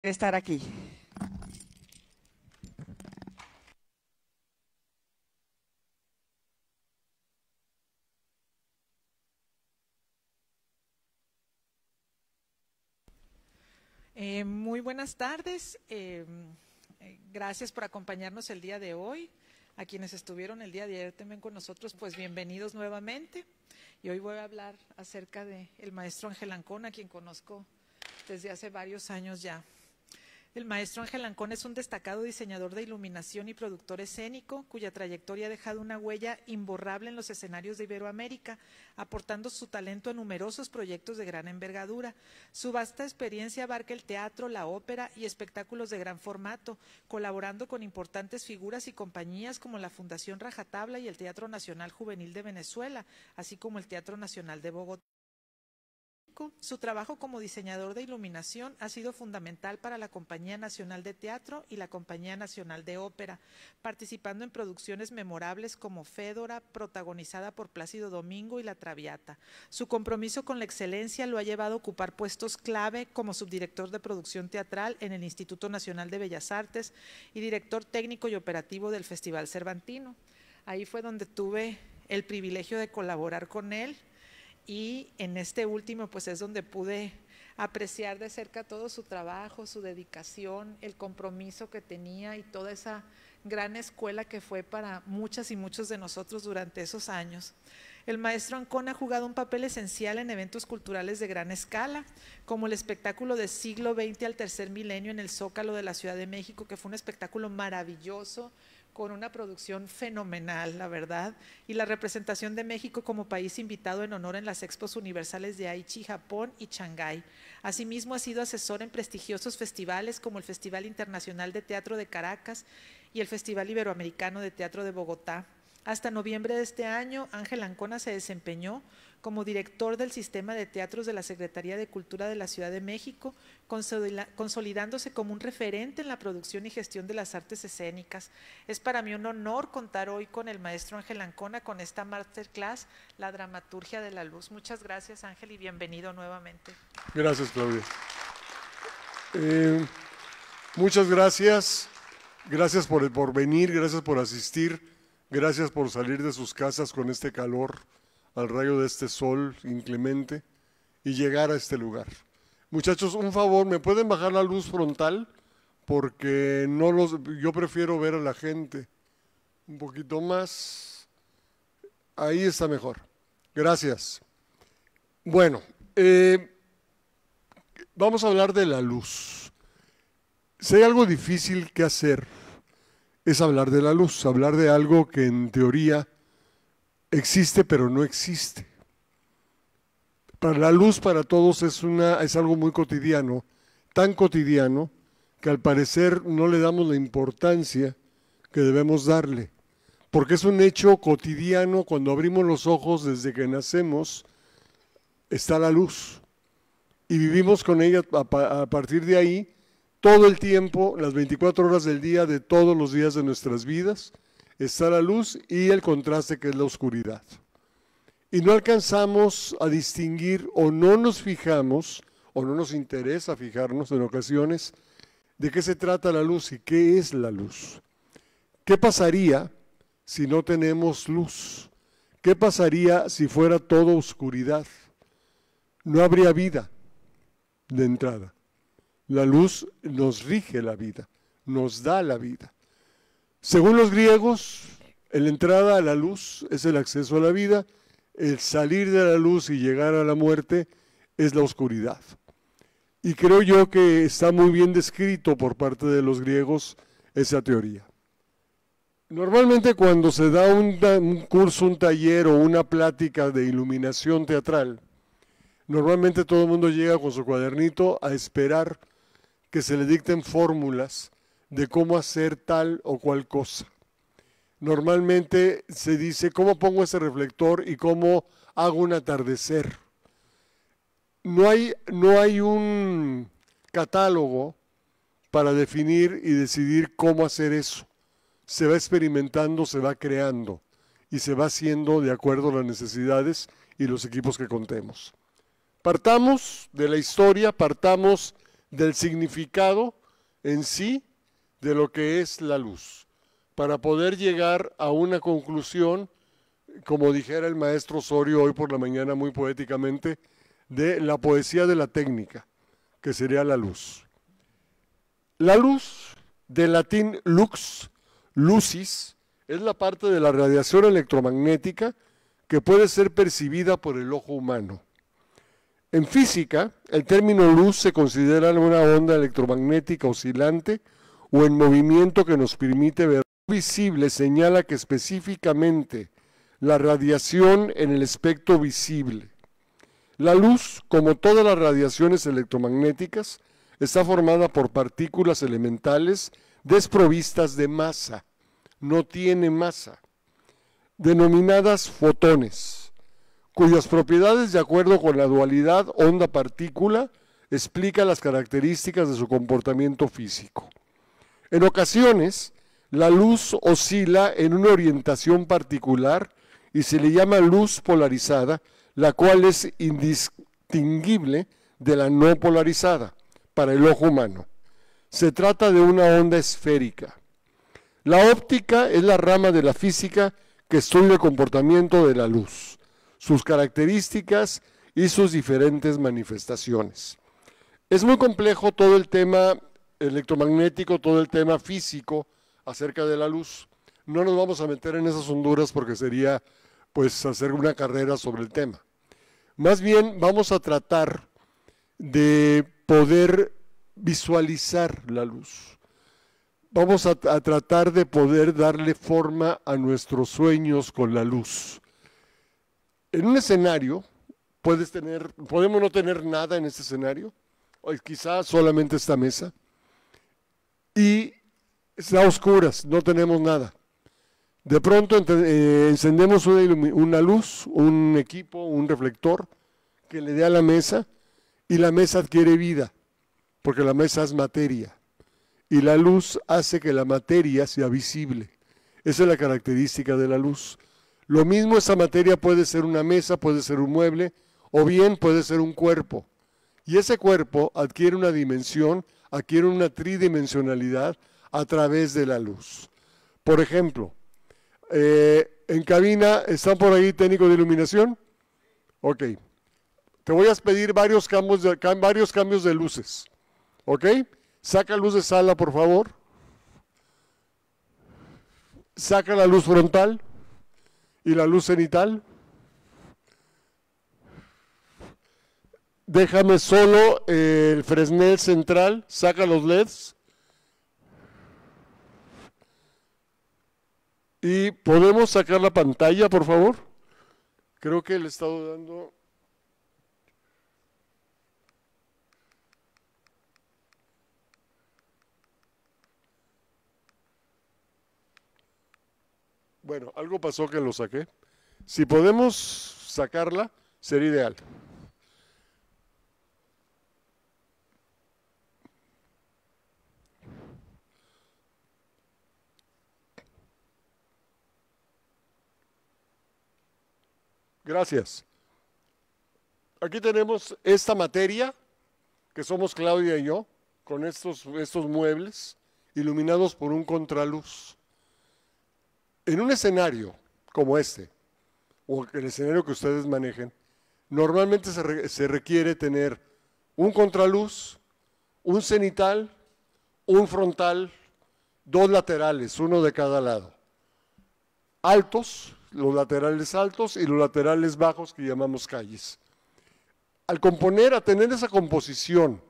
estar aquí. Muy buenas tardes. Gracias por acompañarnos el día de hoy. A quienes estuvieron el día de ayer también con nosotros, pues bienvenidos nuevamente. Y hoy voy a hablar acerca del maestro Ángel Ancona, a quien conozco desde hace varios años ya. El maestro Ángel Ancona es un destacado diseñador de iluminación y productor escénico, cuya trayectoria ha dejado una huella imborrable en los escenarios de Iberoamérica, aportando su talento a numerosos proyectos de gran envergadura. Su vasta experiencia abarca el teatro, la ópera y espectáculos de gran formato, colaborando con importantes figuras y compañías como la Fundación Rajatabla y el Teatro Nacional Juvenil de Venezuela, así como el Teatro Nacional de Bogotá. Su trabajo como diseñador de iluminación ha sido fundamental para la Compañía Nacional de Teatro y la Compañía Nacional de Ópera, participando en producciones memorables como Fédora, protagonizada por Plácido Domingo, y La Traviata. Su compromiso con la excelencia lo ha llevado a ocupar puestos clave como subdirector de producción teatral en el Instituto Nacional de Bellas Artes y director técnico y operativo del Festival Cervantino. Ahí fue donde tuve el privilegio de colaborar con él. Y en este último, pues es donde pude apreciar de cerca todo su trabajo, su dedicación, el compromiso que tenía y toda esa gran escuela que fue para muchas y muchos de nosotros durante esos años. El maestro Ancona ha jugado un papel esencial en eventos culturales de gran escala, como el espectáculo de siglo XX al tercer milenio en el Zócalo de la Ciudad de México, que fue un espectáculo maravilloso, con una producción fenomenal, la verdad, y la representación de México como país invitado en honor en las Expos Universales de Aichi, Japón y Shanghái. Asimismo, ha sido asesor en prestigiosos festivales como el Festival Internacional de Teatro de Caracas y el Festival Iberoamericano de Teatro de Bogotá. Hasta noviembre de este año, Ángel Ancona se desempeñó como director del Sistema de Teatros de la Secretaría de Cultura de la Ciudad de México, consolidándose como un referente en la producción y gestión de las artes escénicas. Es para mí un honor contar hoy con el maestro Ángel Ancona con esta masterclass, La Dramaturgia de la Luz. Muchas gracias, Ángel, y bienvenido nuevamente. Gracias, Claudia. Muchas gracias. Gracias por venir, gracias por asistir, gracias por salir de sus casas con este calor, al rayo de este sol inclemente, y llegar a este lugar. Muchachos, un favor, ¿me pueden bajar la luz frontal? Porque yo prefiero ver a la gente. Un poquito más. Ahí está mejor. Gracias. Bueno, vamos a hablar de la luz. Si hay algo difícil que hacer, es hablar de la luz, hablar de algo que en teoría existe pero no existe. Para la luz para todos es algo muy cotidiano, tan cotidiano que al parecer no le damos la importancia que debemos darle, porque es un hecho cotidiano. Cuando abrimos los ojos desde que nacemos, está la luz y vivimos con ella a partir de ahí todo el tiempo, las 24 horas del día, de todos los días de nuestras vidas, está la luz y el contraste que es la oscuridad. Y no alcanzamos a distinguir, o no nos fijamos, o no nos interesa fijarnos en ocasiones, de qué se trata la luz y qué es la luz. ¿Qué pasaría si no tenemos luz? ¿Qué pasaría si fuera todo oscuridad? No habría vida de entrada. La luz nos rige la vida, nos da la vida. Según los griegos, la entrada a la luz es el acceso a la vida, el salir de la luz y llegar a la muerte es la oscuridad. Y creo yo que está muy bien descrito por parte de los griegos esa teoría. Normalmente cuando se da un curso, un taller o una plática de iluminación teatral, normalmente todo el mundo llega con su cuadernito a esperar que se le dicten fórmulas de cómo hacer tal o cual cosa. Normalmente se dice cómo pongo ese reflector y cómo hago un atardecer. No hay un catálogo para definir y decidir cómo hacer eso. Se va experimentando, se va creando y se va haciendo de acuerdo a las necesidades y los equipos que contemos. Partamos de la historia, partamos del significado en sí de lo que es la luz, para poder llegar a una conclusión, como dijera el maestro Osorio hoy por la mañana muy poéticamente, de la poesía de la técnica, que sería la luz. La luz, del latín lux, lucis, es la parte de la radiación electromagnética que puede ser percibida por el ojo humano. En física, el término luz se considera una onda electromagnética oscilante o en movimiento que nos permite ver. Visible señala que específicamente la radiación en el espectro visible. La luz, como todas las radiaciones electromagnéticas, está formada por partículas elementales desprovistas de masa, no tiene masa, denominadas fotones, cuyas propiedades, de acuerdo con la dualidad onda-partícula, explica las características de su comportamiento físico. En ocasiones, la luz oscila en una orientación particular y se le llama luz polarizada, la cual es indistinguible de la no polarizada para el ojo humano. Se trata de una onda esférica. La óptica es la rama de la física que estudia el comportamiento de la luz, sus características y sus diferentes manifestaciones. Es muy complejo todo el tema electromagnético, todo el tema físico acerca de la luz. No nos vamos a meter en esas honduras porque sería pues hacer una carrera sobre el tema. Más bien vamos a tratar de poder visualizar la luz. Vamos a tratar de poder darle forma a nuestros sueños con la luz. En un escenario, podemos no tener nada en este escenario, o quizás solamente esta mesa, y está a oscuras, no tenemos nada. De pronto encendemos una luz, un equipo, un reflector que le dé a la mesa, y la mesa adquiere vida, porque la mesa es materia. Y la luz hace que la materia sea visible. Esa es la característica de la luz. Lo mismo, esa materia puede ser una mesa, puede ser un mueble, o bien puede ser un cuerpo. Y ese cuerpo adquiere una dimensión, adquiere una tridimensionalidad a través de la luz. Por ejemplo, en cabina, ¿están por ahí técnicos de iluminación? Ok. Te voy a pedir varios cambios de luces. ¿Ok? Saca luz de sala, por favor. Saca la luz frontal y la luz cenital. Déjame solo el Fresnel central. Saca los LEDs. Y podemos sacar la pantalla, por favor. Creo que le he estado dando... Bueno, algo pasó que lo saqué. Si podemos sacarla, sería ideal. Gracias. Aquí tenemos esta materia, que somos Claudia y yo, con estos muebles, iluminados por un contraluz. En un escenario como este, o el escenario que ustedes manejen, normalmente se requiere tener un contraluz, un cenital, un frontal, dos laterales, uno de cada lado. Altos, los laterales altos y los laterales bajos que llamamos calles. Al tener esa composición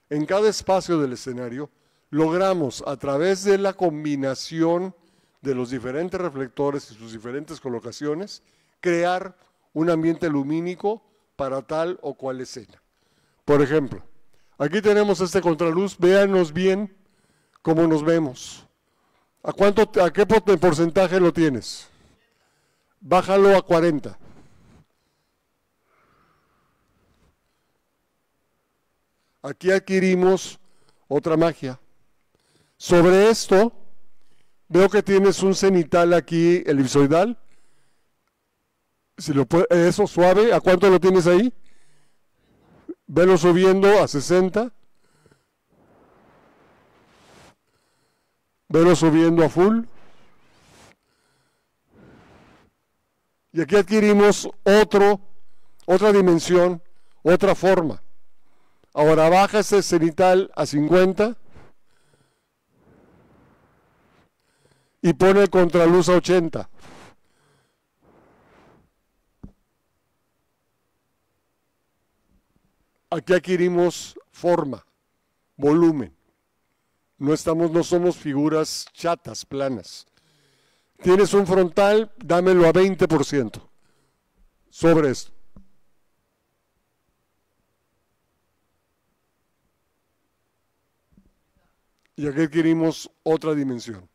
en cada espacio del escenario, logramos a través de la combinación de los diferentes reflectores y sus diferentes colocaciones, crear un ambiente lumínico para tal o cual escena. Por ejemplo, aquí tenemos este contraluz, véanos bien cómo nos vemos. ¿A qué porcentaje lo tienes? Bájalo a 40. Aquí adquirimos otra magia. Sobre esto, veo que tienes un cenital aquí elipsoidal. Eso suave, ¿a cuánto lo tienes ahí? Velo subiendo a 60. Velo subiendo a full. Y aquí adquirimos otra dimensión, otra forma. Ahora baja este cenital a 50 y pone el contraluz a 80. Aquí adquirimos forma, volumen. No somos figuras chatas, planas. Tienes un frontal, dámelo a 20% sobre esto. Y aquí adquirimos otra dimensión.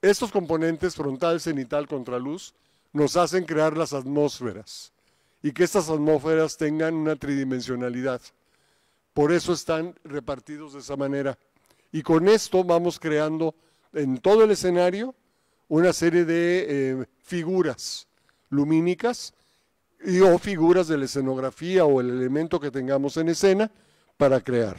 Estos componentes, frontal, cenital, contraluz, nos hacen crear las atmósferas y que estas atmósferas tengan una tridimensionalidad. Por eso están repartidos de esa manera. Y con esto vamos creando en todo el escenario una serie de figuras lumínicas o figuras de la escenografía o el elemento que tengamos en escena para crear.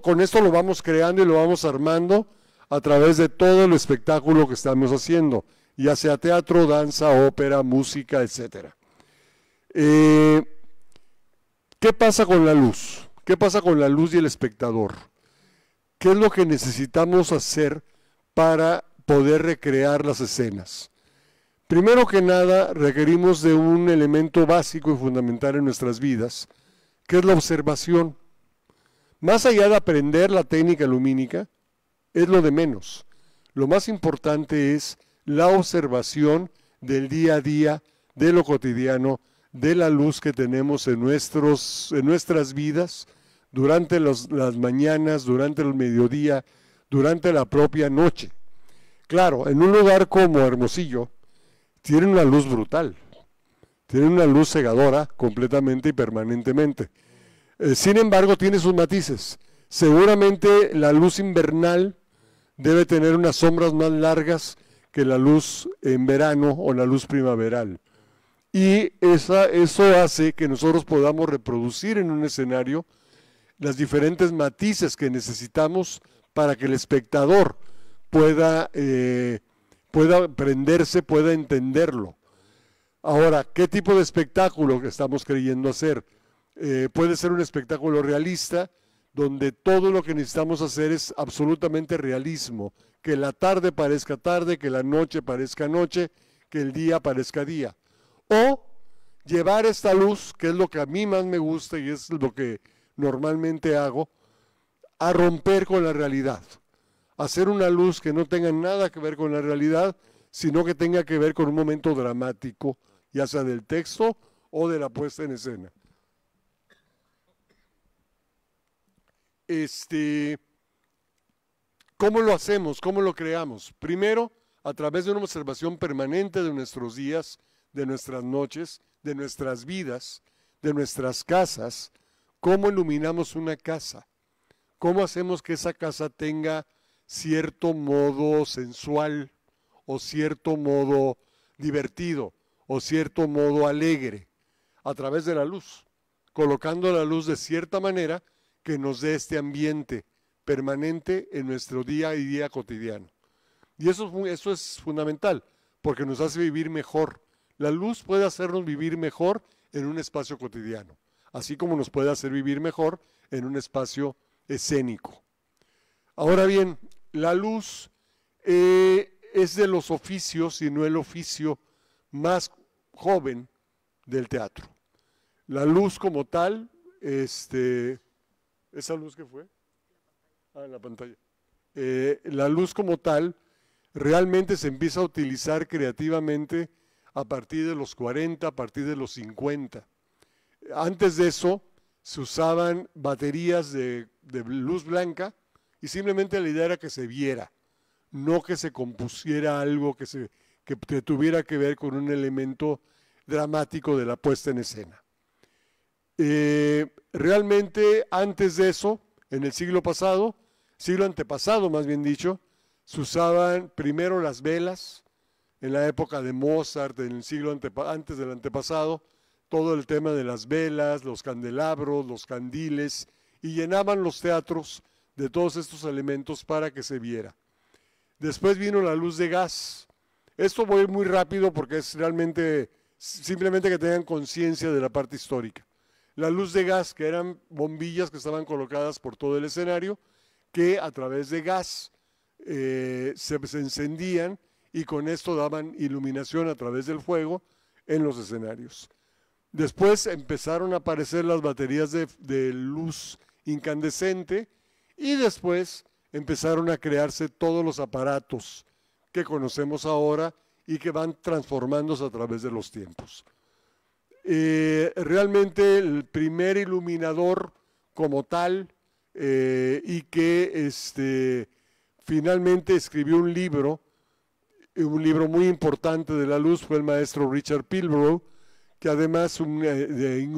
Con esto lo vamos creando y lo vamos armando a través de todo el espectáculo que estamos haciendo, ya sea teatro, danza, ópera, música, etc. ¿Qué pasa con la luz? ¿Qué pasa con la luz y el espectador? ¿Qué es lo que necesitamos hacer para poder recrear las escenas? Primero que nada, requerimos de un elemento básico y fundamental en nuestras vidas, que es la observación. Más allá de aprender la técnica lumínica, es lo de menos. Lo más importante es la observación del día a día, de lo cotidiano, de la luz que tenemos en nuestras vidas, durante las mañanas, durante el mediodía, durante la propia noche. Claro, en un lugar como Hermosillo, tienen una luz brutal, tienen una luz cegadora completamente y permanentemente. Sin embargo, tiene sus matices. Seguramente la luz invernal debe tener unas sombras más largas que la luz en verano o la luz primaveral. Y eso hace que nosotros podamos reproducir en un escenario las diferentes matices que necesitamos para que el espectador pueda aprenderse, pueda entenderlo. Ahora, ¿qué tipo de espectáculo que estamos creyendo hacer? Puede ser un espectáculo realista, donde todo lo que necesitamos hacer es absolutamente realismo, que la tarde parezca tarde, que la noche parezca noche, que el día parezca día. O llevar esta luz, que es lo que a mí más me gusta y es lo que normalmente hago, a romper con la realidad. Hacer una luz que no tenga nada que ver con la realidad, sino que tenga que ver con un momento dramático, ya sea del texto o de la puesta en escena. ¿Cómo lo hacemos? ¿Cómo lo creamos? Primero, a través de una observación permanente de nuestros días, de nuestras noches, de nuestras vidas, de nuestras casas. ¿Cómo iluminamos una casa? ¿Cómo hacemos que esa casa tenga cierto modo sensual o cierto modo divertido o cierto modo alegre? A través de la luz, colocando la luz de cierta manera que nos dé este ambiente permanente en nuestro día a día cotidiano. Y eso es fundamental, porque nos hace vivir mejor. La luz puede hacernos vivir mejor en un espacio cotidiano, así como nos puede hacer vivir mejor en un espacio escénico. Ahora bien, la luz es de los oficios, y no el oficio más joven del teatro. La luz como tal, ¿esa luz qué fue? En la pantalla. La luz como tal realmente se empieza a utilizar creativamente a partir de los 40, a partir de los 50. Antes de eso se usaban baterías de luz blanca y simplemente la idea era que se viera, no que se compusiera algo que tuviera que ver con un elemento dramático de la puesta en escena. Realmente antes de eso, en el siglo antepasado más bien dicho, se usaban primero las velas, en la época de Mozart, en el siglo antes del antepasado, todo el tema de las velas, los candelabros, los candiles, y llenaban los teatros de todos estos elementos para que se viera. Después vino la luz de gas. Esto voy a ir muy rápido porque es realmente simplemente que tengan conciencia de la parte histórica. La luz de gas, que eran bombillas que estaban colocadas por todo el escenario, que a través de gas se encendían y con esto daban iluminación a través del fuego en los escenarios. Después empezaron a aparecer las baterías de luz incandescente y después empezaron a crearse todos los aparatos que conocemos ahora y que van transformándose a través de los tiempos. Realmente el primer iluminador como tal y que finalmente escribió un libro muy importante de la luz fue el maestro Richard Pilbrough, que además un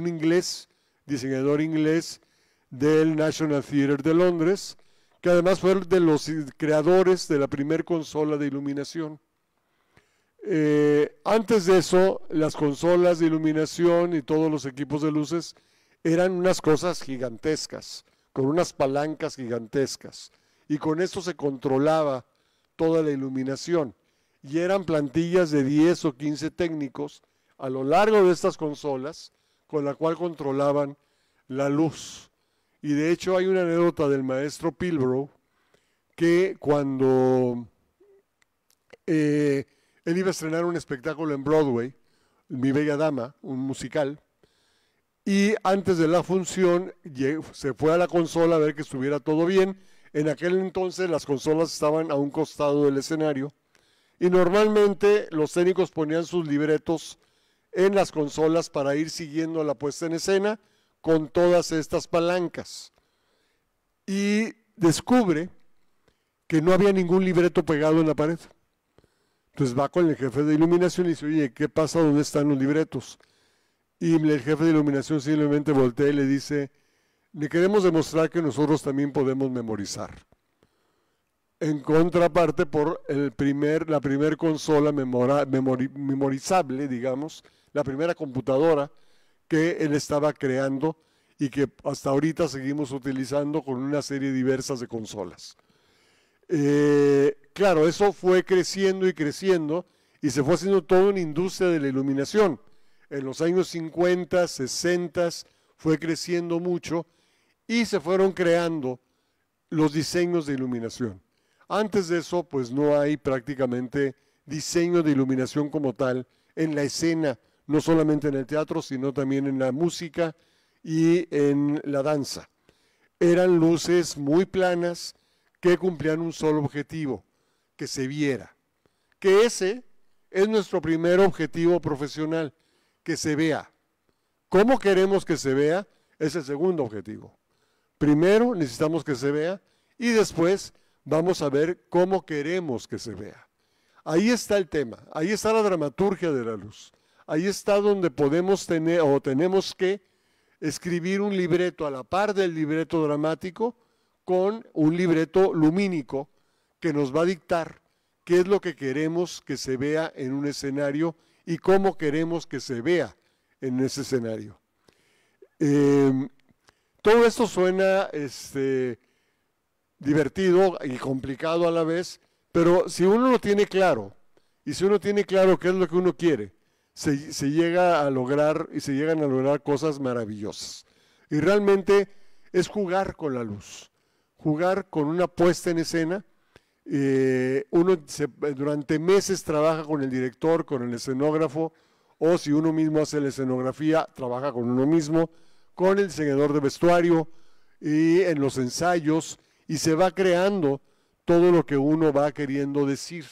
inglés, diseñador inglés del National Theatre de Londres, que además fue de los creadores de la primer consola de iluminación. Antes de eso, las consolas de iluminación y todos los equipos de luces eran unas cosas gigantescas, con unas palancas gigantescas, y con esto se controlaba toda la iluminación, y eran plantillas de 10 o 15 técnicos a lo largo de estas consolas, con la cual controlaban la luz. Y de hecho hay una anécdota del maestro Pilbrough, que cuando él iba a estrenar un espectáculo en Broadway, Mi Bella Dama, un musical, y antes de la función se fue a la consola a ver que estuviera todo bien. En aquel entonces las consolas estaban a un costado del escenario y normalmente los técnicos ponían sus libretos en las consolas para ir siguiendo la puesta en escena con todas estas palancas. Y descubre que no había ningún libreto pegado en la pared. Entonces va con el jefe de iluminación y dice, oye, ¿qué pasa? ¿Dónde están los libretos? Y el jefe de iluminación simplemente voltea y le dice, le queremos demostrar que nosotros también podemos memorizar. En contraparte por la primer consola memorizable, digamos, la primera computadora que él estaba creando y que hasta ahorita seguimos utilizando con una serie diversas de consolas. Claro, eso fue creciendo y creciendo y se fue haciendo toda una industria de la iluminación. En los años 50, 60 fue creciendo mucho y se fueron creando los diseños de iluminación. Antes de eso, pues no hay prácticamente diseño de iluminación como tal en la escena, no solamente en el teatro, sino también en la música y en la danza. Eran luces muy planas que cumplían un solo objetivo, que se viera. Que ese es nuestro primer objetivo profesional, que se vea. ¿Cómo queremos que se vea? Es el segundo objetivo. Primero necesitamos que se vea y después vamos a ver cómo queremos que se vea. Ahí está el tema, ahí está la dramaturgia de la luz. Ahí está donde podemos tener o tenemos que escribir un libreto a la par del libreto dramático con un libreto lumínico que nos va a dictar qué es lo que queremos que se vea en un escenario y cómo queremos que se vea en ese escenario. Todo esto suena divertido y complicado a la vez, pero si uno lo tiene claro, y si uno tiene claro qué es lo que uno quiere, se llega a lograr y se llegan a lograr cosas maravillosas. Y realmente es jugar con la luz, jugar con una puesta en escena. Durante meses trabaja con el director, con el escenógrafo, o si uno mismo hace la escenografía, trabaja con uno mismo, con el diseñador de vestuario y en los ensayos, y se va creando todo lo que uno va queriendo decir.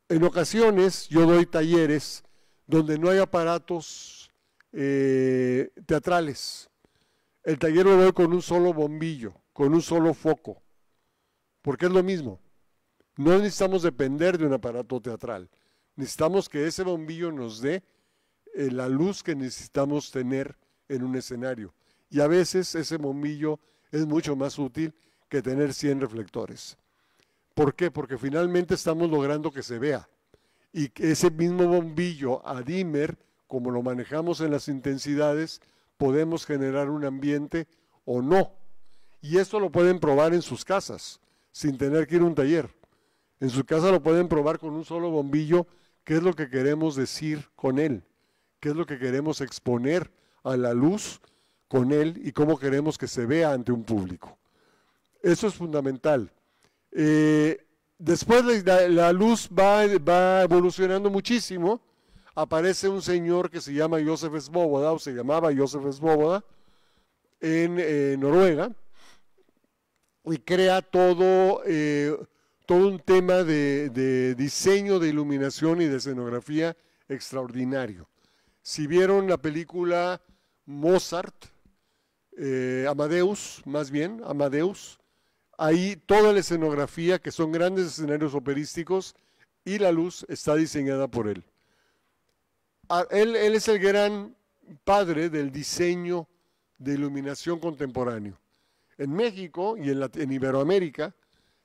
En ocasiones yo doy talleres donde no hay aparatos teatrales. El taller lo doy con un solo bombillo, con un solo foco, porque es lo mismo. No necesitamos depender de un aparato teatral. Necesitamos que ese bombillo nos dé la luz que necesitamos tener en un escenario. Y a veces ese bombillo es mucho más útil que tener 100 reflectores. ¿Por qué? Porque finalmente estamos logrando que se vea. Y que ese mismo bombillo a dimmer, como lo manejamos en las intensidades, podemos generar un ambiente o no. Y esto lo pueden probar en sus casas, sin tener que ir a un taller. En su casa lo pueden probar con un solo bombillo, qué es lo que queremos decir con él, qué es lo que queremos exponer a la luz con él y cómo queremos que se vea ante un público. Eso es fundamental. Después la luz va evolucionando muchísimo. Aparece un señor que se llama Joseph Svoboda, o se llamaba Joseph Svoboda, en Noruega, y crea todo un tema de diseño, de iluminación y de escenografía extraordinario. Si vieron la película Mozart, Amadeus, ahí toda la escenografía, que son grandes escenarios operísticos, y la luz está diseñada por él. Él es el gran padre del diseño de iluminación contemporáneo. En México y en Iberoamérica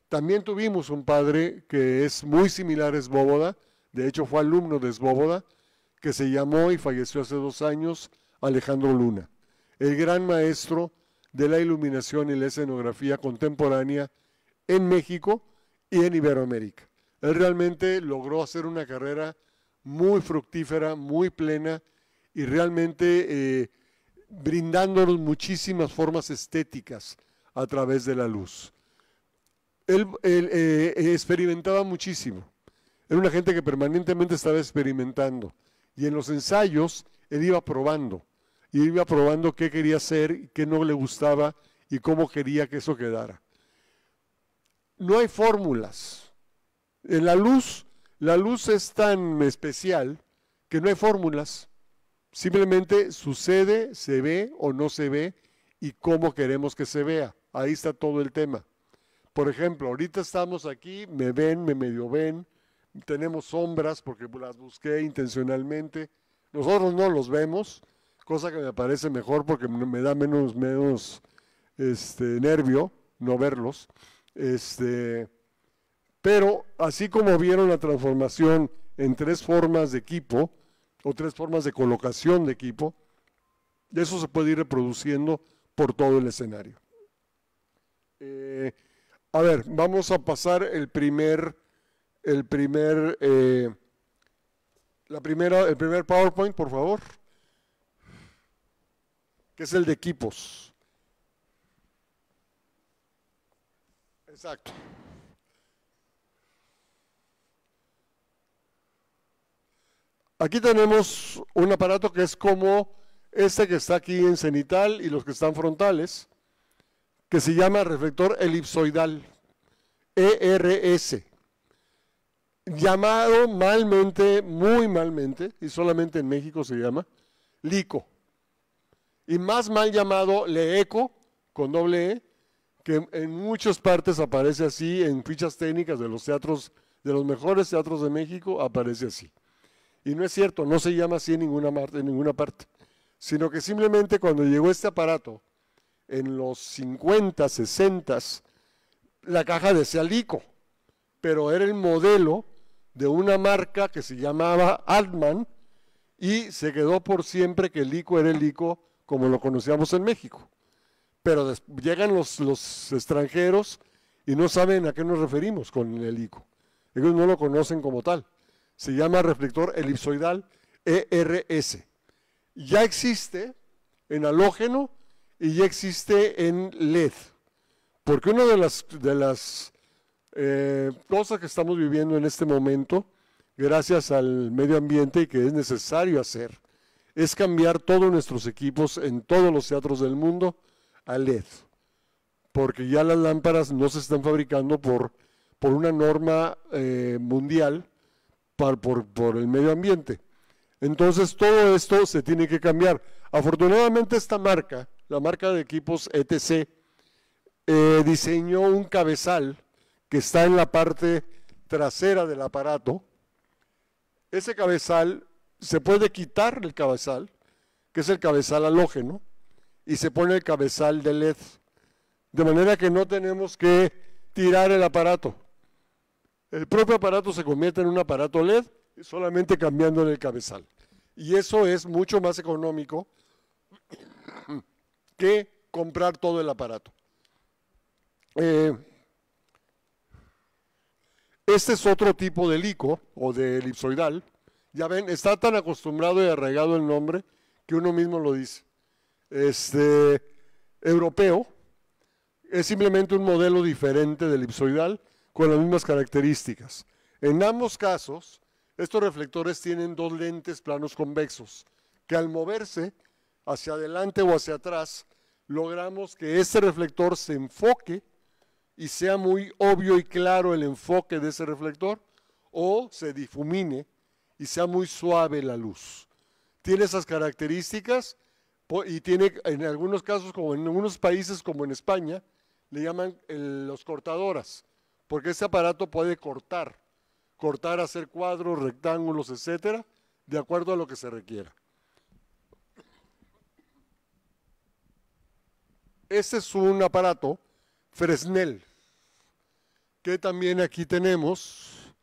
también tuvimos un padre que es muy similar a Svoboda, de hecho fue alumno de Svoboda, que se llamó y falleció hace 2 años, Alejandro Luna, el gran maestro de la iluminación y la escenografía contemporánea en México y en Iberoamérica. Él realmente logró hacer una carrera muy fructífera, muy plena y realmente brindándonos muchísimas formas estéticas a través de la luz. Él experimentaba muchísimo. Era una gente que permanentemente estaba experimentando y en los ensayos él iba probando qué quería hacer, qué no le gustaba y cómo quería que eso quedara. No hay fórmulas. En la luz es tan especial que no hay fórmulas. Simplemente sucede, se ve o no se ve y cómo queremos que se vea. Ahí está todo el tema. Por ejemplo, ahorita estamos aquí, me ven, me medio ven, tenemos sombras porque las busqué intencionalmente. Nosotros no los vemos, cosa que me parece mejor porque me da menos nervio no verlos. Pero así como vieron la transformación en 3 formas de equipo o 3 formas de colocación de equipo, eso se puede ir reproduciendo por todo el escenario. A ver, vamos a pasar el primer PowerPoint, por favor, que es el de equipos. Exacto. Aquí tenemos un aparato que es como este que está aquí en cenital y los que están frontales, que se llama reflector elipsoidal, ERS, llamado malmente, muy malmente, y solamente en México se llama, LICO, y más mal llamado LEECO, con doble E, que en muchas partes aparece así, en fichas técnicas de los teatros, de los mejores teatros de México, aparece así. Y no es cierto, no se llama así en ninguna parte, sino que simplemente cuando llegó este aparato, en los 50, 60, la caja decía LICO, pero era el modelo de una marca que se llamaba Altman y se quedó por siempre que el LICO era el LICO como lo conocíamos en México. Pero llegan los extranjeros y no saben a qué nos referimos con el LICO. Ellos no lo conocen como tal. Se llama reflector elipsoidal ERS. Ya existe en halógeno y ya existe en LED. Porque una de las cosas que estamos viviendo en este momento, gracias al medio ambiente y que es necesario hacer, es cambiar todos nuestros equipos en todos los teatros del mundo a LED. Porque ya las lámparas no se están fabricando por una norma mundial por el medio ambiente. Entonces todo esto se tiene que cambiar. Afortunadamente esta marca, la marca de equipos ETC, diseñó un cabezal que está en la parte trasera del aparato. Ese cabezal, se puede quitar el cabezal, que es el cabezal halógeno, y se pone el cabezal de LED, de manera que no tenemos que tirar el aparato. El propio aparato se convierte en un aparato LED solamente cambiándole el cabezal. Y eso es mucho más económico que comprar todo el aparato. Este es otro tipo de helico o de elipsoidal. Ya ven, está tan acostumbrado y arraigado el nombre que uno mismo lo dice. Europeo, es simplemente un modelo diferente de elipsoidal con las mismas características. En ambos casos, estos reflectores tienen dos lentes planos convexos, que al moverse hacia adelante o hacia atrás, logramos que este reflector se enfoque y sea muy obvio y claro el enfoque de ese reflector, o se difumine y sea muy suave la luz. Tiene esas características y tiene, en algunos casos, como en algunos países como en España, le llaman los cortadoras, porque este aparato puede cortar, hacer cuadros, rectángulos, etcétera, de acuerdo a lo que se requiera. Este es un aparato Fresnel, que también aquí tenemos.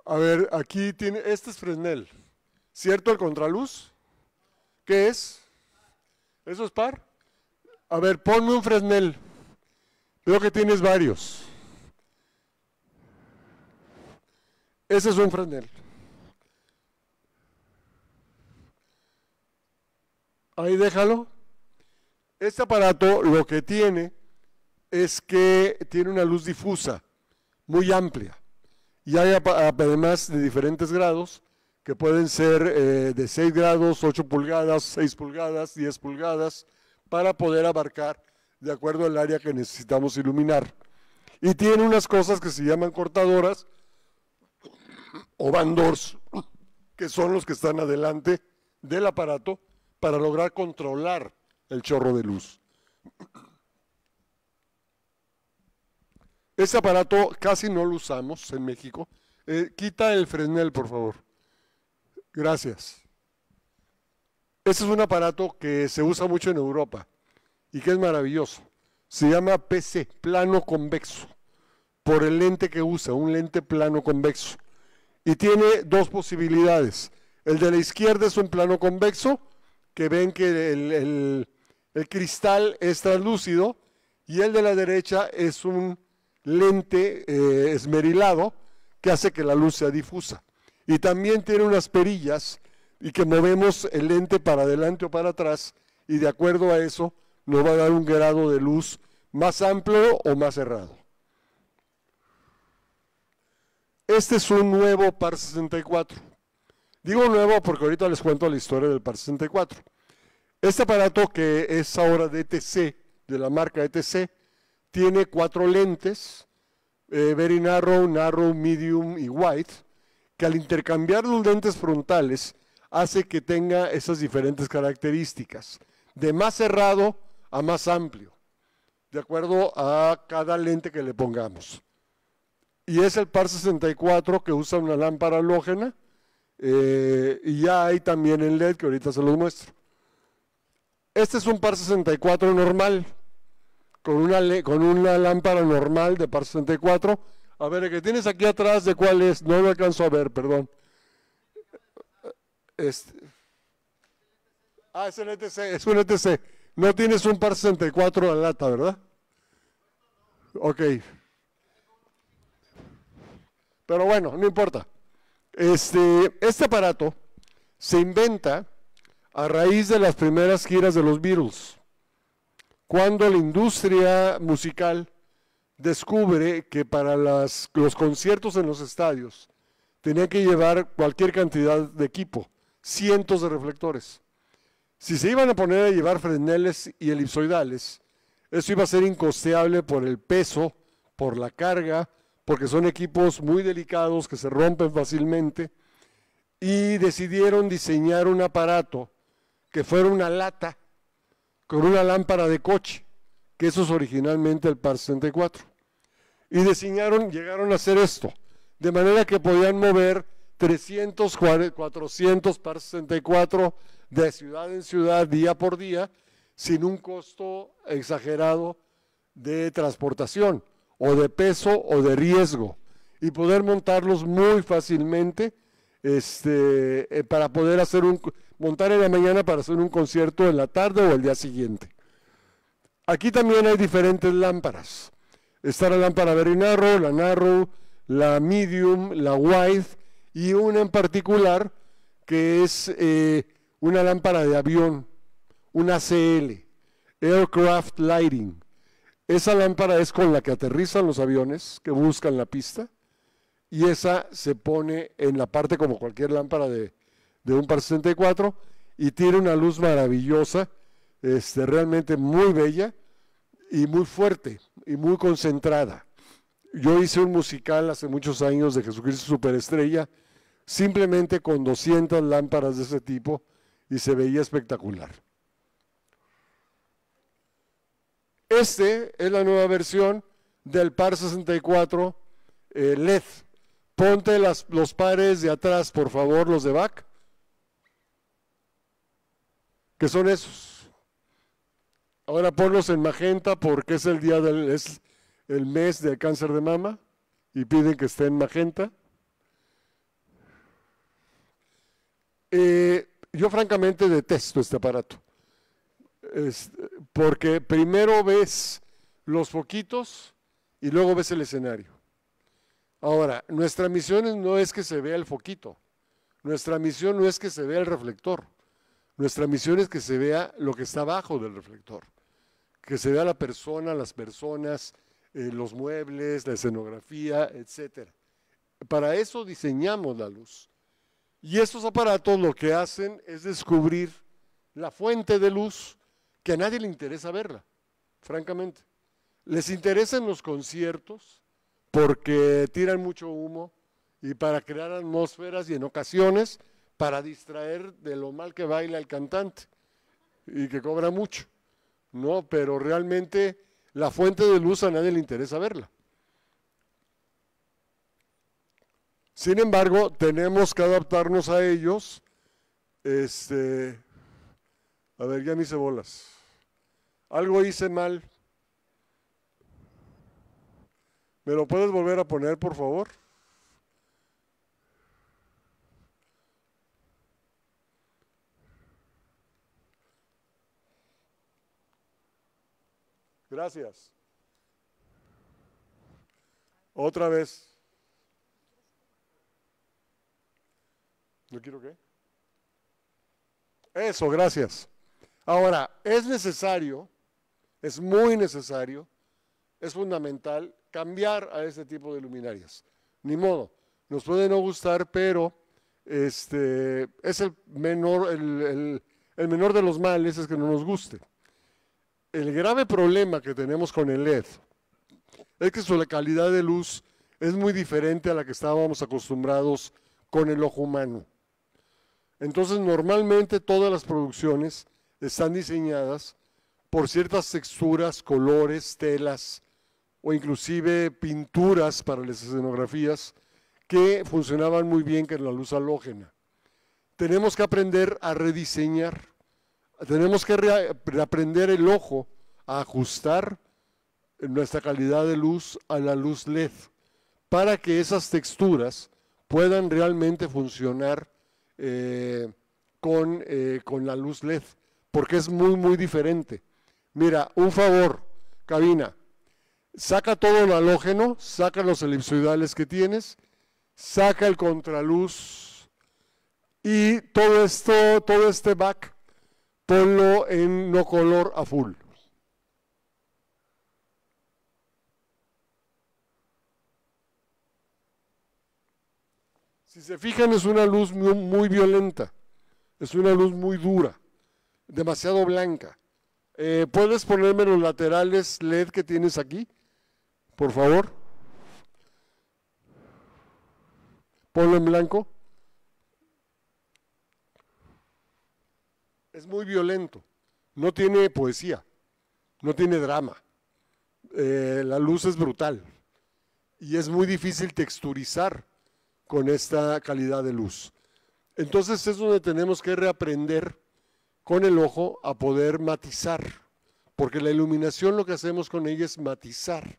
A ver, aquí tiene, este es Fresnel, ¿cierto? El contraluz, ¿qué es? ¿Eso es par? A ver, ponme un Fresnel, veo que tienes varios. Ese es un Fresnel. Ahí déjalo. Este aparato lo que tiene es que tiene una luz difusa, muy amplia. Y hay además de diferentes grados, que pueden ser de 6 grados, 8 pulgadas, 6 pulgadas, 10 pulgadas, para poder abarcar de acuerdo al área que necesitamos iluminar. Y tiene unas cosas que se llaman cortadoras o bandors, que son los que están adelante del aparato para lograr controlar el chorro de luz. Este aparato casi no lo usamos en México. Quita el Fresnel, por favor. Gracias. Este es un aparato que se usa mucho en Europa y que es maravilloso. Se llama PC, plano convexo, por el lente que usa, un lente plano convexo. Y tiene dos posibilidades. El de la izquierda es un plano convexo, que ven que el cristal es translúcido, y el de la derecha es un lente esmerilado que hace que la luz sea difusa. Y también tiene unas perillas y que movemos el lente para adelante o para atrás, y de acuerdo a eso nos va a dar un grado de luz más amplio o más cerrado. Este es un nuevo Par 64. Digo nuevo porque ahorita les cuento la historia del Par 64. Este aparato, que es ahora de ETC, de la marca ETC, tiene 4 lentes, very narrow, narrow, medium y wide, que al intercambiar los lentes frontales hace que tenga esas diferentes características, de más cerrado a más amplio, de acuerdo a cada lente que le pongamos. Y es el Par 64, que usa una lámpara halógena, y ya hay también el LED, que ahorita se los muestro. Este es un Par 64 normal, con una lámpara normal de Par 64. A ver, el que tienes aquí atrás, ¿de cuál es? No lo alcanzo a ver, perdón. Es el ETC, es un ETC. No tienes un Par 64 a la lata, ¿verdad? Ok. Pero bueno, no importa. Este aparato se inventa a raíz de las primeras giras de los Beatles, cuando la industria musical descubre que para los conciertos en los estadios tenían que llevar cualquier cantidad de equipo, cientos de reflectores. Si se iban a poner a llevar Fresneles y elipsoidales, eso iba a ser incosteable por el peso, por la carga, porque son equipos muy delicados que se rompen fácilmente, y decidieron diseñar un aparato que fuera una lata con una lámpara de coche, que eso es originalmente el Par 64. Y llegaron a hacer esto, de manera que podían mover 300, 400 Par 64 de ciudad en ciudad, día por día, sin un costo exagerado de transportación, o de peso, o de riesgo, y poder montarlos muy fácilmente, para poder montar en la mañana para hacer un concierto en la tarde o el día siguiente. Aquí también hay diferentes lámparas. Está la lámpara Very Narrow, la Narrow, la Medium, la Wide y una en particular que es una lámpara de avión, una ACL, Aircraft Lighting. Esa lámpara es con la que aterrizan los aviones que buscan la pista y esa se pone en la parte como cualquier lámpara de un par 64 y tiene una luz maravillosa, realmente muy bella y muy fuerte y muy concentrada. Yo hice un musical hace muchos años de Jesucristo Superestrella simplemente con 200 lámparas de ese tipo y se veía espectacular. Es la nueva versión del par 64 LED. Ponte los pares de atrás, por favor, los de back, que son esos. Ahora ponlos en magenta porque es es el mes del cáncer de mama y piden que esté en magenta. Yo francamente detesto este aparato, porque primero ves los foquitos y luego ves el escenario. Ahora, nuestra misión no es que se vea el foquito, nuestra misión no es que se vea el reflector, nuestra misión es que se vea lo que está abajo del reflector, que se vea la persona, las personas, los muebles, la escenografía, etc. Para eso diseñamos la luz. Y estos aparatos lo que hacen es descubrir la fuente de luz que a nadie le interesa verla, francamente. Les interesa en los conciertos porque tiran mucho humo y para crear atmósferas y en ocasiones para distraer de lo mal que baila el cantante y que cobra mucho, ¿no? Pero realmente la fuente de luz a nadie le interesa verla. Sin embargo, tenemos que adaptarnos a ellos. A ver, ya me hice bolas. Algo hice mal. ¿Me lo puedes volver a poner, por favor? Gracias. Otra vez. ¿No quiero qué? Eso, gracias. Ahora, es necesario, es muy necesario, es fundamental cambiar a este tipo de luminarias. Ni modo, nos puede no gustar, pero es el menor de los males es que no nos guste. El grave problema que tenemos con el LED es que su calidad de luz es muy diferente a la que estábamos acostumbrados con el ojo humano. Entonces, normalmente todas las producciones están diseñadas por ciertas texturas, colores, telas o inclusive pinturas para las escenografías que funcionaban muy bien con la luz halógena. Tenemos que aprender a rediseñar, tenemos que aprender el ojo a ajustar nuestra calidad de luz a la luz LED para que esas texturas puedan realmente funcionar con la luz LED, porque es muy, muy diferente. Mira, un favor, cabina, saca todo el halógeno, saca los elipsoidales que tienes, saca el contraluz y todo este back, ponlo en no color a full. Si se fijan, es una luz muy, muy violenta, es una luz muy dura, demasiado blanca. ¿Puedes ponerme los laterales LED que tienes aquí, por favor? Ponlo en blanco. Es muy violento, no tiene poesía, no tiene drama. La luz es brutal y es muy difícil texturizar con esta calidad de luz. Entonces es donde tenemos que reaprender con el ojo a poder matizar, porque la iluminación lo que hacemos con ella es matizar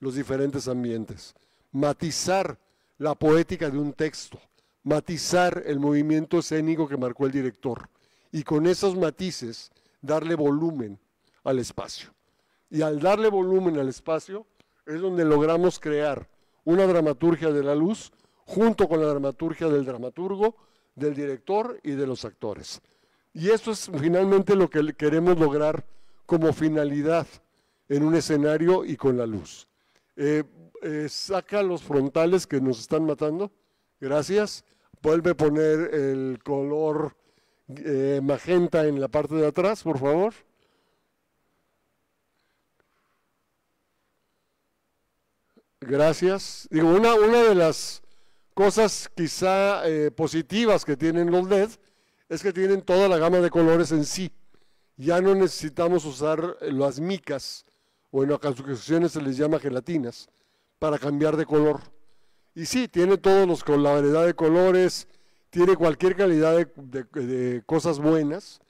los diferentes ambientes, matizar la poética de un texto, matizar el movimiento escénico que marcó el director y con esos matices darle volumen al espacio. Y al darle volumen al espacio es donde logramos crear una dramaturgia de la luz junto con la dramaturgia del dramaturgo, del director y de los actores. Y eso es finalmente lo que queremos lograr como finalidad en un escenario y con la luz. Saca los frontales que nos están matando. Gracias. Vuelve a poner el color magenta en la parte de atrás, por favor. Gracias. Digo, una de las cosas quizá positivas que tienen los LED es que tienen toda la gama de colores en sí. Ya no necesitamos usar las micas, o en ocasiones se les llama gelatinas, para cambiar de color. Y sí, tiene con la variedad de colores, tiene cualquier calidad de cosas buenas,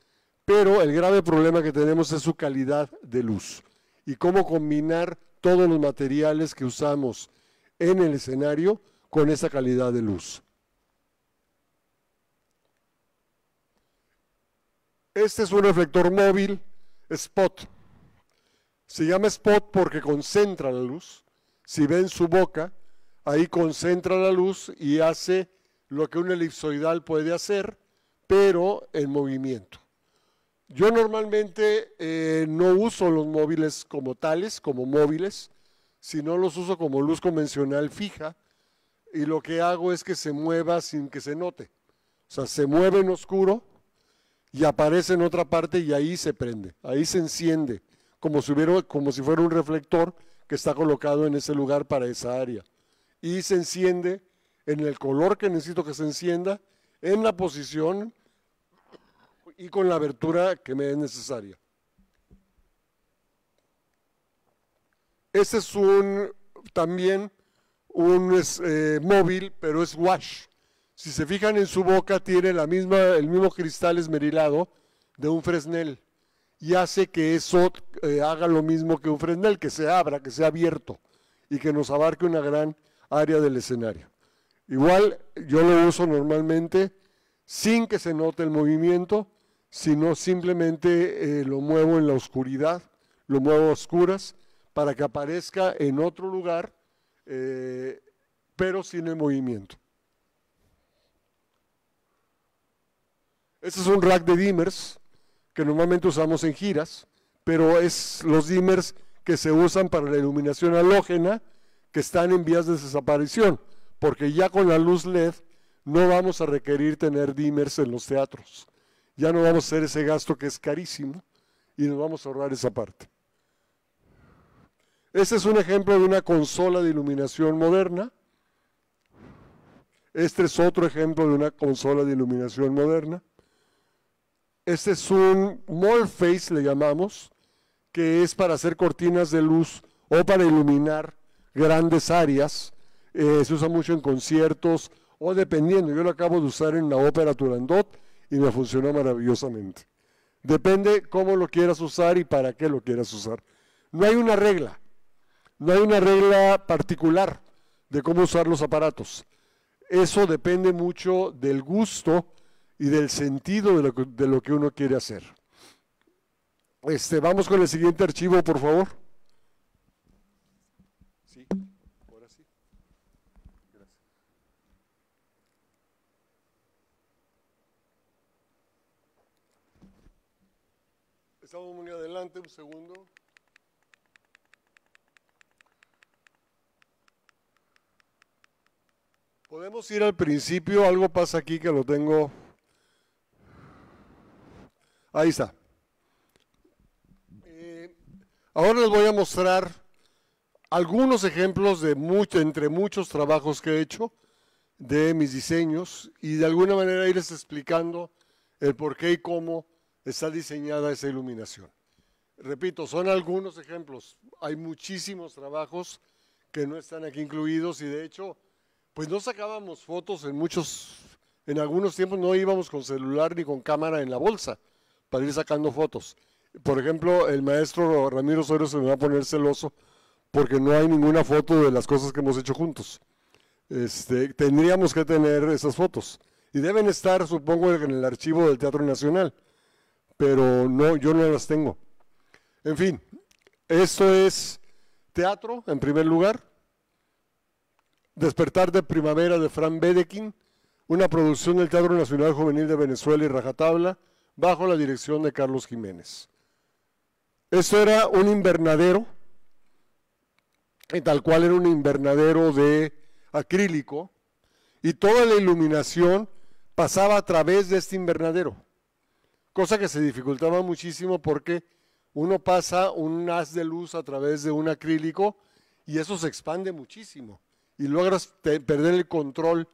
pero el grave problema que tenemos es su calidad de luz y cómo combinar todos los materiales que usamos en el escenario con esa calidad de luz. Este es un reflector móvil spot. Se llama spot porque concentra la luz. Si ven su boca, ahí concentra la luz y hace lo que un elipsoidal puede hacer, pero en movimiento. Yo normalmente no uso los móviles como tales, como móviles, sino los uso como luz convencional fija, y lo que hago es que se mueva sin que se note. O sea, se mueve en oscuro y aparece en otra parte y ahí se prende, ahí se enciende, como si fuera un reflector que está colocado en ese lugar para esa área. Y se enciende en el color que necesito que se encienda, en la posición y con la abertura que me es necesaria. Este es también un móvil, pero es wash. Si se fijan en su boca, tiene el mismo cristal esmerilado de un Fresnel y hace que eso haga lo mismo que un Fresnel, que se abra, que sea abierto y que nos abarque una gran área del escenario. Igual yo lo uso normalmente sin que se note el movimiento, sino simplemente lo muevo en la oscuridad, lo muevo a oscuras para que aparezca en otro lugar, pero sin el movimiento. Este es un rack de dimmers que normalmente usamos en giras, pero es los dimmers que se usan para la iluminación halógena que están en vías de desaparición, porque ya con la luz LED no vamos a requerir tener dimmers en los teatros. Ya no vamos a hacer ese gasto que es carísimo y nos vamos a ahorrar esa parte. Este es un ejemplo de una consola de iluminación moderna. Este es otro ejemplo de una consola de iluminación moderna. Este es un mall face, le llamamos, que es para hacer cortinas de luz o para iluminar grandes áreas. Se usa mucho en conciertos o dependiendo. Yo lo acabo de usar en la ópera Turandot y me funcionó maravillosamente. Depende cómo lo quieras usar y para qué lo quieras usar. No hay una regla particular de cómo usar los aparatos. Eso depende mucho del gusto y del sentido de lo que uno quiere hacer. Vamos con el siguiente archivo, por favor. Sí, ahora sí. Gracias. Estamos muy adelante, un segundo. Podemos ir al principio, algo pasa aquí que lo tengo. Ahí está. Ahora les voy a mostrar algunos ejemplos entre muchos trabajos que he hecho de mis diseños y de alguna manera irles explicando el por qué y cómo está diseñada esa iluminación. Repito, son algunos ejemplos. Hay muchísimos trabajos que no están aquí incluidos y de hecho, pues no sacábamos fotos en algunos tiempos no íbamos con celular ni con cámara en la bolsa para ir sacando fotos. Por ejemplo, el maestro Ramiro Osorio se me va a poner celoso porque no hay ninguna foto de las cosas que hemos hecho juntos. Tendríamos que tener esas fotos y deben estar, supongo, en el archivo del Teatro Nacional, pero no, yo no las tengo. En fin, esto es Teatro, en primer lugar. Despertar de Primavera de Fran Wedekind, una producción del Teatro Nacional Juvenil de Venezuela y Rajatabla, bajo la dirección de Carlos Jiménez. Esto era un invernadero, y tal cual era un invernadero de acrílico, y toda la iluminación pasaba a través de este invernadero, cosa que se dificultaba muchísimo porque uno pasa un haz de luz a través de un acrílico y eso se expande muchísimo y logras perder el control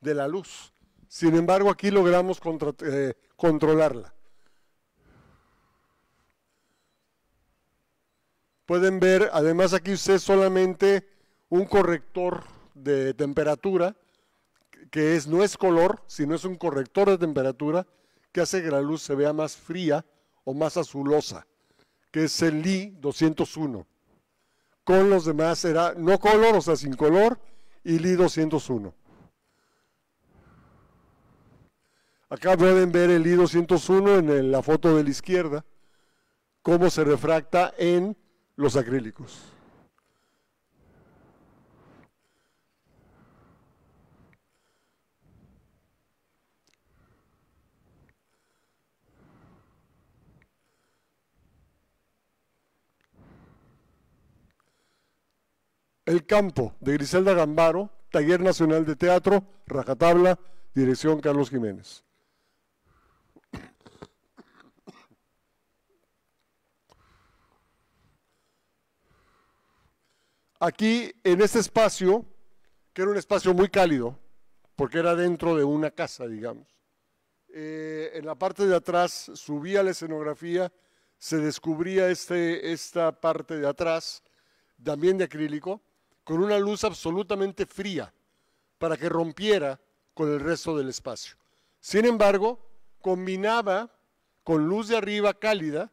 de la luz. Sin embargo, aquí logramos controlarla. Pueden ver, además aquí usted solamente un corrector de temperatura, que no es color, sino es un corrector de temperatura que hace que la luz se vea más fría o más azulosa, que es el Li 201. Con los demás era no color, o sea, sin color, y Li 201. Acá pueden ver el Li 201 en la foto de la izquierda, cómo se refracta en los acrílicos. El Campo, de Griselda Gambaro, Taller Nacional de Teatro, Rajatabla, dirección Carlos Jiménez. Aquí, en este espacio, que era un espacio muy cálido, porque era dentro de una casa, digamos, en la parte de atrás subía la escenografía, se descubría esta parte de atrás, también de acrílico, con una luz absolutamente fría, para que rompiera con el resto del espacio. Sin embargo, combinaba con luz de arriba cálida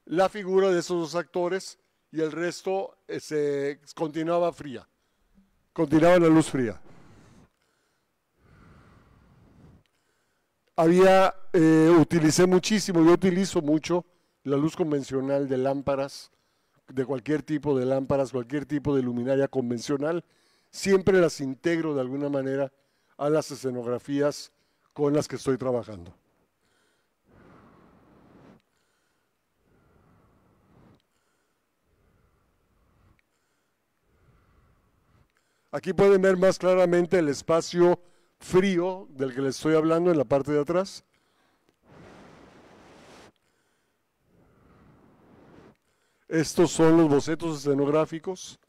la figura de esos dos actores y el resto se continuaba fría, continuaba la luz fría. Utilicé muchísimo, yo utilizo mucho la luz convencional de lámparas, de cualquier tipo de lámparas, cualquier tipo de luminaria convencional, siempre las integro de alguna manera a las escenografías con las que estoy trabajando. Aquí pueden ver más claramente el espacio frío del que les estoy hablando en la parte de atrás. Estos son los bocetos escenográficos.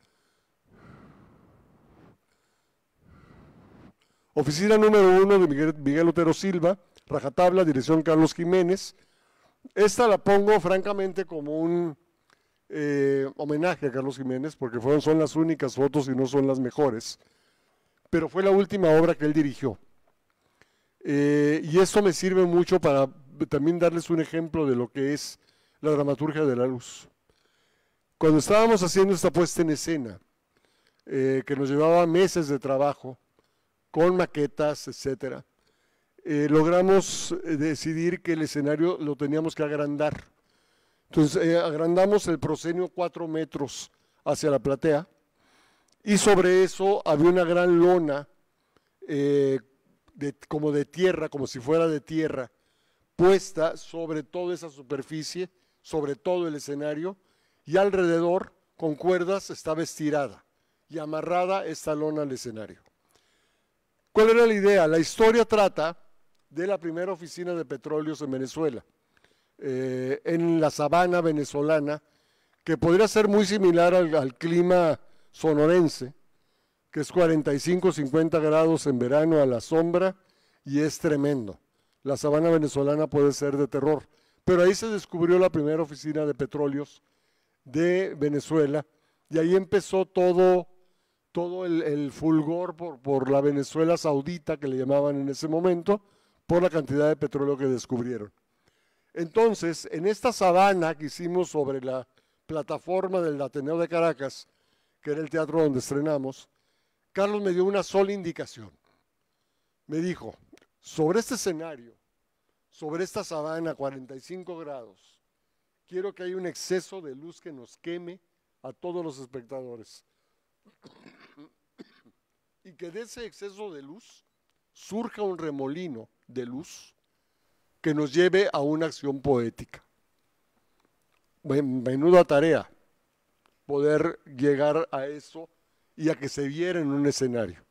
Oficina número 1 de Miguel Otero Silva, Rajatabla, dirección Carlos Jiménez. Esta la pongo francamente como un homenaje a Carlos Jiménez, porque son las únicas fotos y no son las mejores, pero fue la última obra que él dirigió. Y esto me sirve mucho para también darles un ejemplo de lo que es la dramaturgia de la luz. Cuando estábamos haciendo esta puesta en escena, que nos llevaba meses de trabajo, con maquetas, etcétera, logramos decidir que el escenario lo teníamos que agrandar. Entonces agrandamos el proscenio 4 metros hacia la platea y sobre eso había una gran lona como de tierra, como si fuera de tierra, puesta sobre toda esa superficie, sobre todo el escenario, y alrededor con cuerdas estaba estirada y amarrada esta lona al escenario. ¿Cuál era la idea? La historia trata de la primera oficina de petróleos en Venezuela, en la sabana venezolana, que podría ser muy similar al clima sonorense, que es 45, 50 grados en verano a la sombra y es tremendo. La sabana venezolana puede ser de terror, pero ahí se descubrió la primera oficina de petróleos de Venezuela y ahí empezó todo el fulgor por la Venezuela saudita, que le llamaban en ese momento, por la cantidad de petróleo que descubrieron. Entonces, en esta sabana que hicimos sobre la plataforma del Ateneo de Caracas, que era el teatro donde estrenamos, Carlos me dio una sola indicación. Me dijo, sobre este escenario, sobre esta sabana, 45 grados, quiero que haya un exceso de luz que nos queme a todos los espectadores. Y que de ese exceso de luz surja un remolino de luz que nos lleve a una acción poética. Menuda tarea poder llegar a eso y a que se viera en un escenario.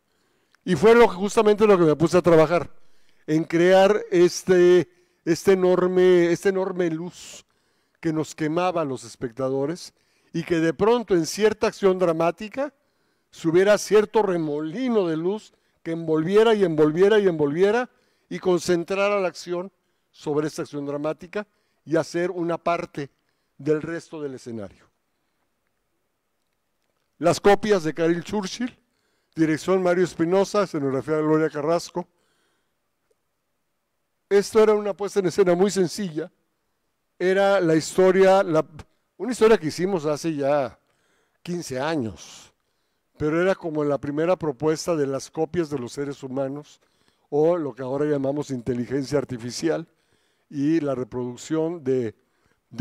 Y fue justamente lo que me puse a trabajar, en crear esta enorme luz que nos quemaba a los espectadores y que de pronto en cierta acción dramática se hubiera cierto remolino de luz que envolviera y envolviera y envolviera y concentrara la acción sobre esta acción dramática y hacer una parte del resto del escenario. Las copias de Caril Churchill, dirección Mario Espinosa, escenografía de Gloria Carrasco. Esto era una puesta en escena muy sencilla. Era la historia, una historia que hicimos hace ya 15 años, pero era como la primera propuesta de las copias de los seres humanos, o lo que ahora llamamos inteligencia artificial, y la reproducción de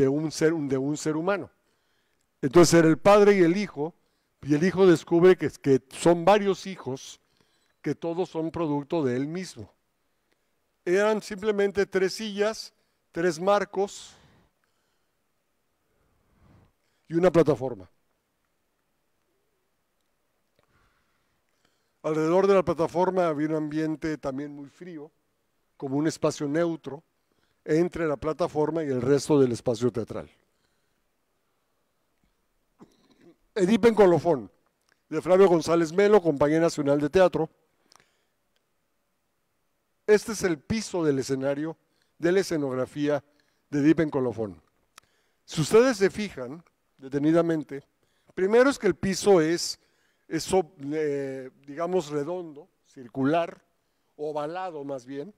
un ser humano. Entonces era el padre y el hijo descubre que son varios hijos, que todos son producto de él mismo. Eran simplemente 3 sillas, 3 marcos y una plataforma. Alrededor de la plataforma había un ambiente también muy frío, como un espacio neutro entre la plataforma y el resto del espacio teatral. Edipo en colofón, de Flavio González Melo, Compañía Nacional de Teatro. Este es el piso del escenario, de la escenografía de Edipo en colofón. Si ustedes se fijan detenidamente, primero es que el piso es digamos, redondo, circular, ovalado más bien,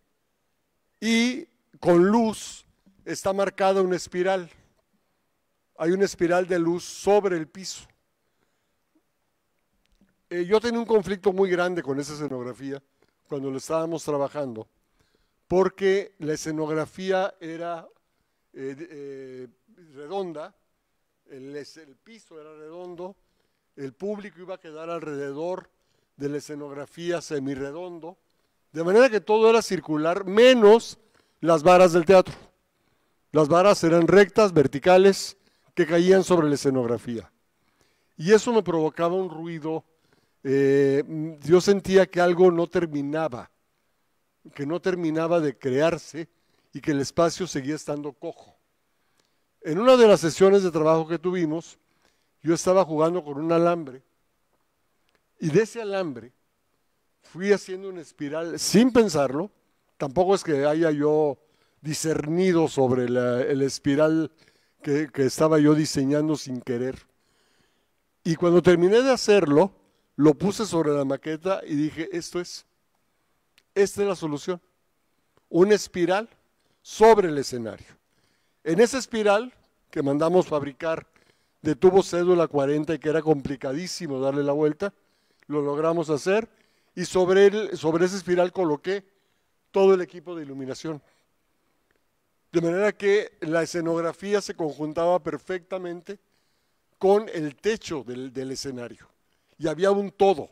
y con luz está marcada una espiral. Hay una espiral de luz sobre el piso. Yo tenía un conflicto muy grande con esa escenografía cuando lo estábamos trabajando, porque la escenografía era redonda, el piso era redondo, el público iba a quedar alrededor de la escenografía semirredondo, de manera que todo era circular, menos las varas del teatro. Las varas eran rectas, verticales, que caían sobre la escenografía. Y eso me provocaba un ruido. Yo sentía que algo no terminaba, de crearse y que el espacio seguía estando cojo. En una de las sesiones de trabajo que tuvimos, yo estaba jugando con un alambre y de ese alambre fui haciendo una espiral sin pensarlo. Tampoco es que haya yo discernido sobre el espiral que estaba yo diseñando sin querer. Y cuando terminé de hacerlo, lo puse sobre la maqueta y dije, esta es la solución. Una espiral sobre el escenario. En esa espiral que mandamos fabricar de tubo cédula 40 y que era complicadísimo darle la vuelta, lo logramos hacer y sobre esa espiral coloqué todo el equipo de iluminación. De manera que la escenografía se conjuntaba perfectamente con el techo del escenario. Y había un todo,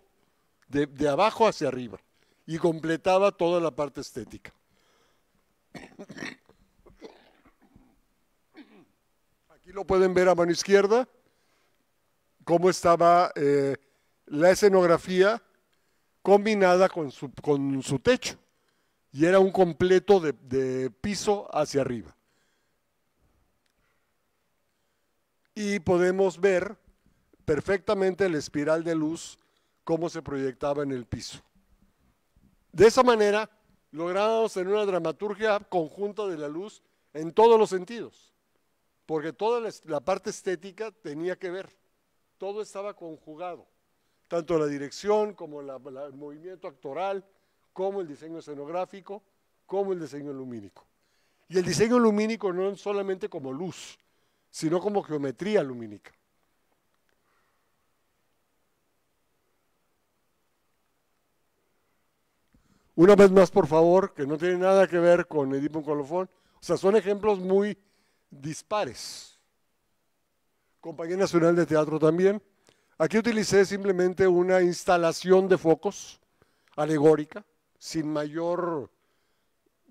de abajo hacia arriba, y completaba toda la parte estética. Aquí lo pueden ver a mano izquierda, cómo estaba la escenografía combinada con su techo. Y era un completo de piso hacia arriba. Y podemos ver perfectamente la espiral de luz, cómo se proyectaba en el piso. De esa manera, lográbamos tener una dramaturgia conjunta de la luz en todos los sentidos, porque toda la parte estética tenía que ver, todo estaba conjugado, tanto la dirección como el movimiento actoral, como el diseño escenográfico, como el diseño lumínico. Y el diseño lumínico no solamente como luz, sino como geometría lumínica. Una vez más, por favor, que no tiene nada que ver con Edipo en colofón, o sea, son ejemplos muy dispares. Compañía Nacional de Teatro también. Aquí utilicé simplemente una instalación de focos alegórica, sin mayor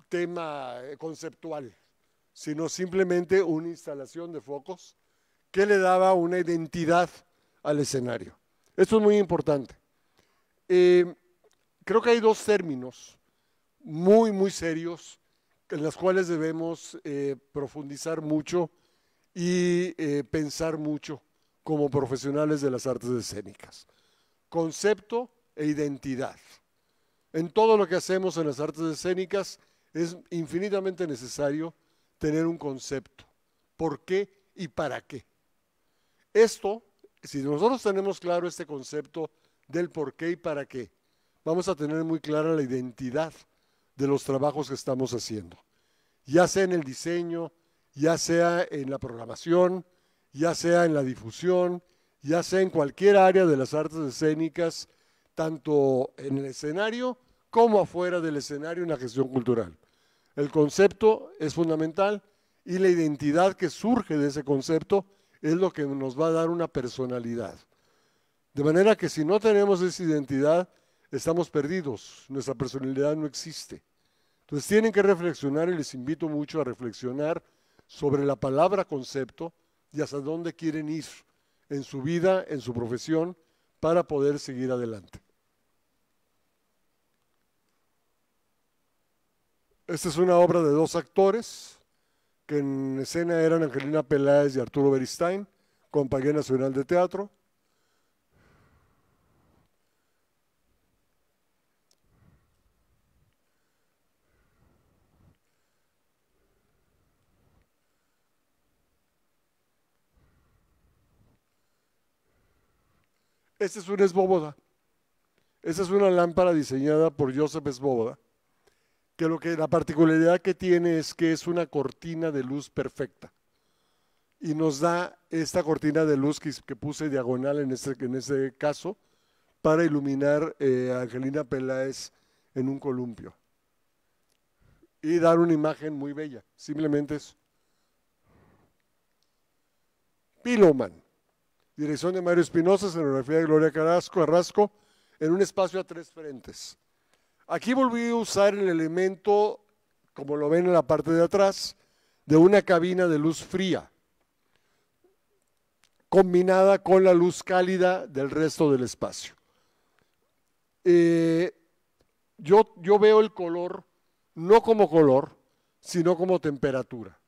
tema conceptual, sino simplemente una instalación de focos que le daba una identidad al escenario. Esto es muy importante. Creo que hay dos términos muy serios en los cuales debemos profundizar mucho y pensar mucho como profesionales de las artes escénicas. Concepto e identidad. En todo lo que hacemos en las artes escénicas es infinitamente necesario tener un concepto. ¿Por qué y para qué? Esto, si nosotros tenemos claro este concepto del por qué y para qué, vamos a tener muy clara la identidad de los trabajos que estamos haciendo, ya sea en el diseño, ya sea en la programación, ya sea en la difusión, ya sea en cualquier área de las artes escénicas, tanto en el escenario como afuera del escenario en la gestión cultural. El concepto es fundamental y la identidad que surge de ese concepto es lo que nos va a dar una personalidad. De manera que si no tenemos esa identidad, estamos perdidos, nuestra personalidad no existe. Entonces tienen que reflexionar y les invito mucho a reflexionar sobre la palabra concepto y hasta dónde quieren ir en su vida, en su profesión, para poder seguir adelante. Esta es una obra de dos actores que en escena eran Angelina Peláez y Arturo Beristain, Compañía Nacional de Teatro. Esta es una esbóboda. Esta es una lámpara diseñada por Joseph Esbóboda, que la particularidad que tiene es que es una cortina de luz perfecta. Y nos da esta cortina de luz que puse diagonal en este caso para iluminar a Angelina Peláez en un columpio. Y dar una imagen muy bella, simplemente eso. Piloman. Dirección de Mario Espinosa, escenografía de Gloria Carrasco, en un espacio a 3 frentes. Aquí volví a usar el elemento, como lo ven en la parte de atrás, de una cabina de luz fría, combinada con la luz cálida del resto del espacio. Yo veo el color no como color, sino como temperatura.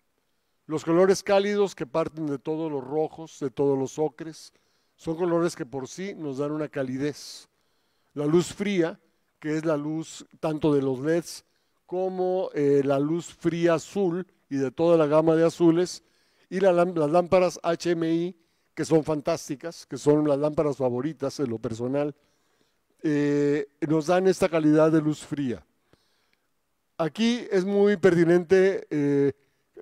Los colores cálidos que parten de todos los rojos, de todos los ocres, son colores que por sí nos dan una calidez. La luz fría, que es la luz tanto de los LEDs como la luz fría azul y de toda la gama de azules, y las lámparas HMI, que son fantásticas, que son las lámparas favoritas en lo personal, nos dan esta calidad de luz fría. Aquí es muy pertinente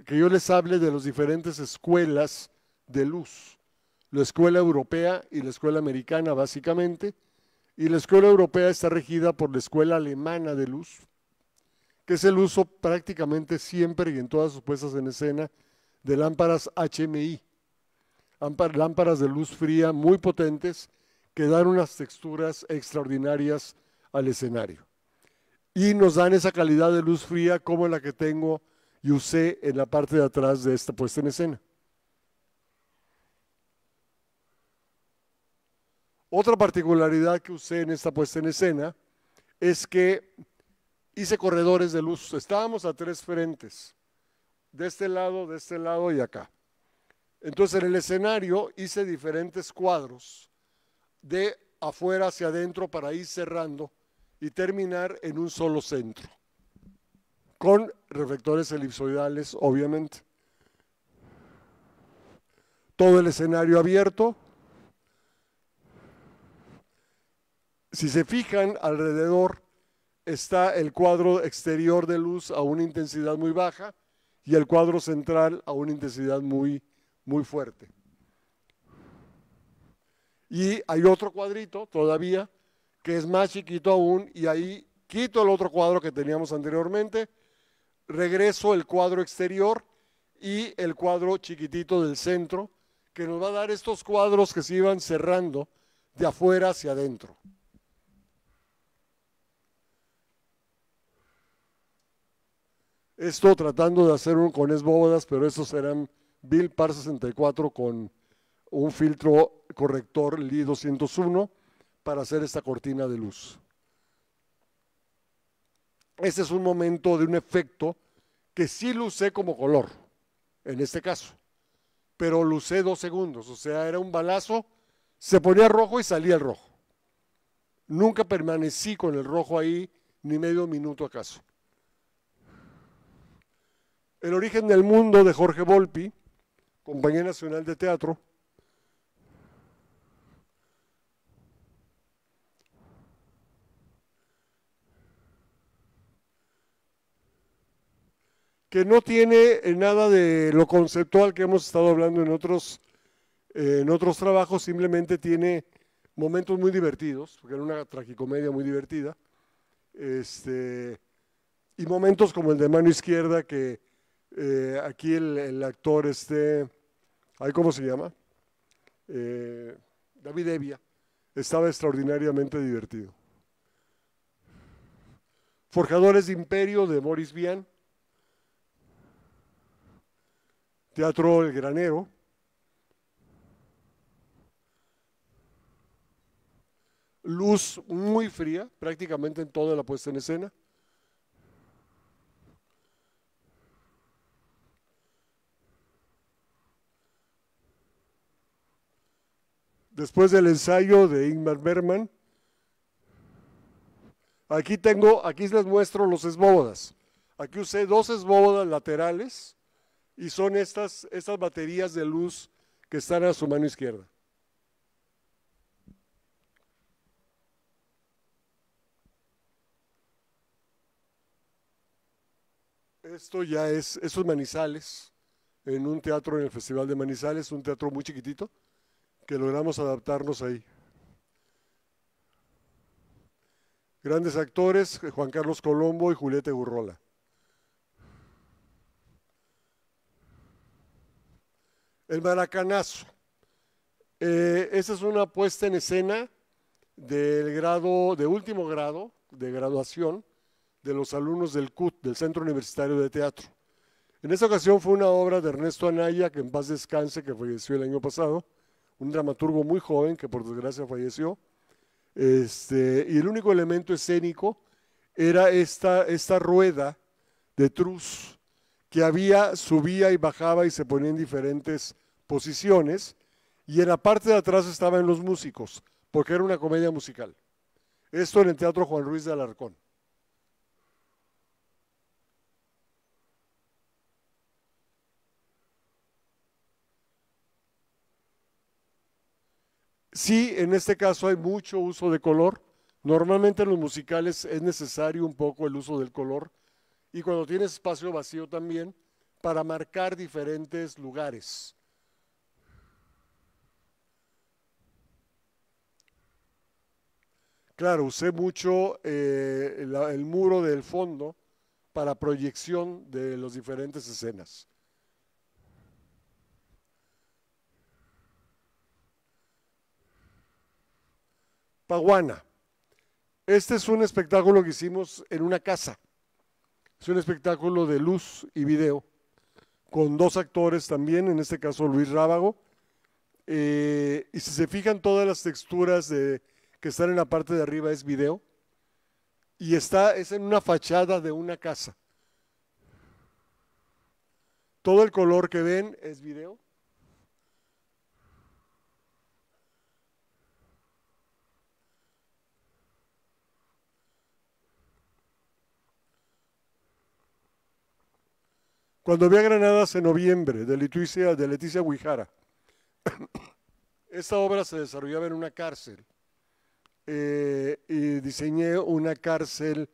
que yo les hable de las diferentes escuelas de luz, la escuela europea y la escuela americana básicamente, y la escuela europea está regida por la escuela alemana de luz, que es el uso prácticamente siempre y en todas sus puestas en escena de lámparas HMI, lámparas de luz fría muy potentes que dan unas texturas extraordinarias al escenario. Y nos dan esa calidad de luz fría como la que tengo y usé en la parte de atrás de esta puesta en escena. Otra particularidad que usé en esta puesta en escena es que hice corredores de luz. Estábamos a 3 frentes, de este lado y acá. Entonces en el escenario hice diferentes cuadros de afuera hacia adentro para ir cerrando y terminar en un solo centro, con reflectores elipsoidales, obviamente. Todo el escenario abierto. Si se fijan, alrededor está el cuadro exterior de luz a una intensidad muy baja y el cuadro central a una intensidad muy fuerte. Y hay otro cuadrito todavía que es más chiquito aún, y ahí quito el otro cuadro que teníamos anteriormente, regreso el cuadro exterior y el cuadro chiquitito del centro, que nos va a dar estos cuadros que se iban cerrando de afuera hacia adentro. Esto tratando de hacer con esbóvedas, pero estos serán Bill Par 64 con un filtro corrector Li 201 para hacer esta cortina de luz. Este es un momento de un efecto que sí lo usé como color, en este caso, pero lo usé 2 segundos, o sea, era un balazo, se ponía rojo y salía el rojo. Nunca permanecí con el rojo ahí ni medio minuto acaso. El origen del mundo de Jorge Volpi, Compañía Nacional de Teatro. Que no tiene nada de lo conceptual que hemos estado hablando en otros trabajos, simplemente tiene momentos muy divertidos, porque era una tragicomedia muy divertida, y momentos como el de Mano Izquierda, que aquí el actor, ¿cómo se llama? David Evia, estaba extraordinariamente divertido. Forjadores de Imperio, de Boris Vian. Teatro El Granero. Luz muy fría, prácticamente en toda la puesta en escena. Después del ensayo de Ingmar Bergman, aquí les muestro los esbóbodas. Aquí usé 2 esbóbodas laterales y son estas baterías de luz que están a su mano izquierda. Esto es Manizales, en un teatro en el Festival de Manizales, un teatro muy chiquitito, que logramos adaptarnos ahí. Grandes actores, Juan Carlos Colombo y Julieta Gurrola. El Maracanazo. Esta es una puesta en escena de último grado, de graduación, de los alumnos del CUT, del Centro Universitario de Teatro. En esta ocasión fue una obra de Ernesto Anaya, que en paz descanse, que falleció el año pasado, un dramaturgo muy joven que por desgracia falleció, y el único elemento escénico era esta rueda de truz que subía y bajaba y se ponía en diferentes posiciones, y en la parte de atrás estaban los músicos, porque era una comedia musical. Esto en el Teatro Juan Ruiz de Alarcón. Sí, en este caso hay mucho uso de color. Normalmente en los musicales es necesario un poco el uso del color, y cuando tienes espacio vacío también, para marcar diferentes lugares. Claro, usé mucho el muro del fondo para proyección de las diferentes escenas. Paguana. Este es un espectáculo que hicimos en una casa. Es un espectáculo de luz y video, con 2 actores también, en este caso Luis Rábago. Y si se fijan, todas las texturas que están en la parte de arriba es video. Y es en una fachada de una casa. Todo el color que ven es video. Cuando vi a Granadas en noviembre, de Leticia Guijara. Esta obra se desarrollaba en una cárcel, y diseñé una cárcel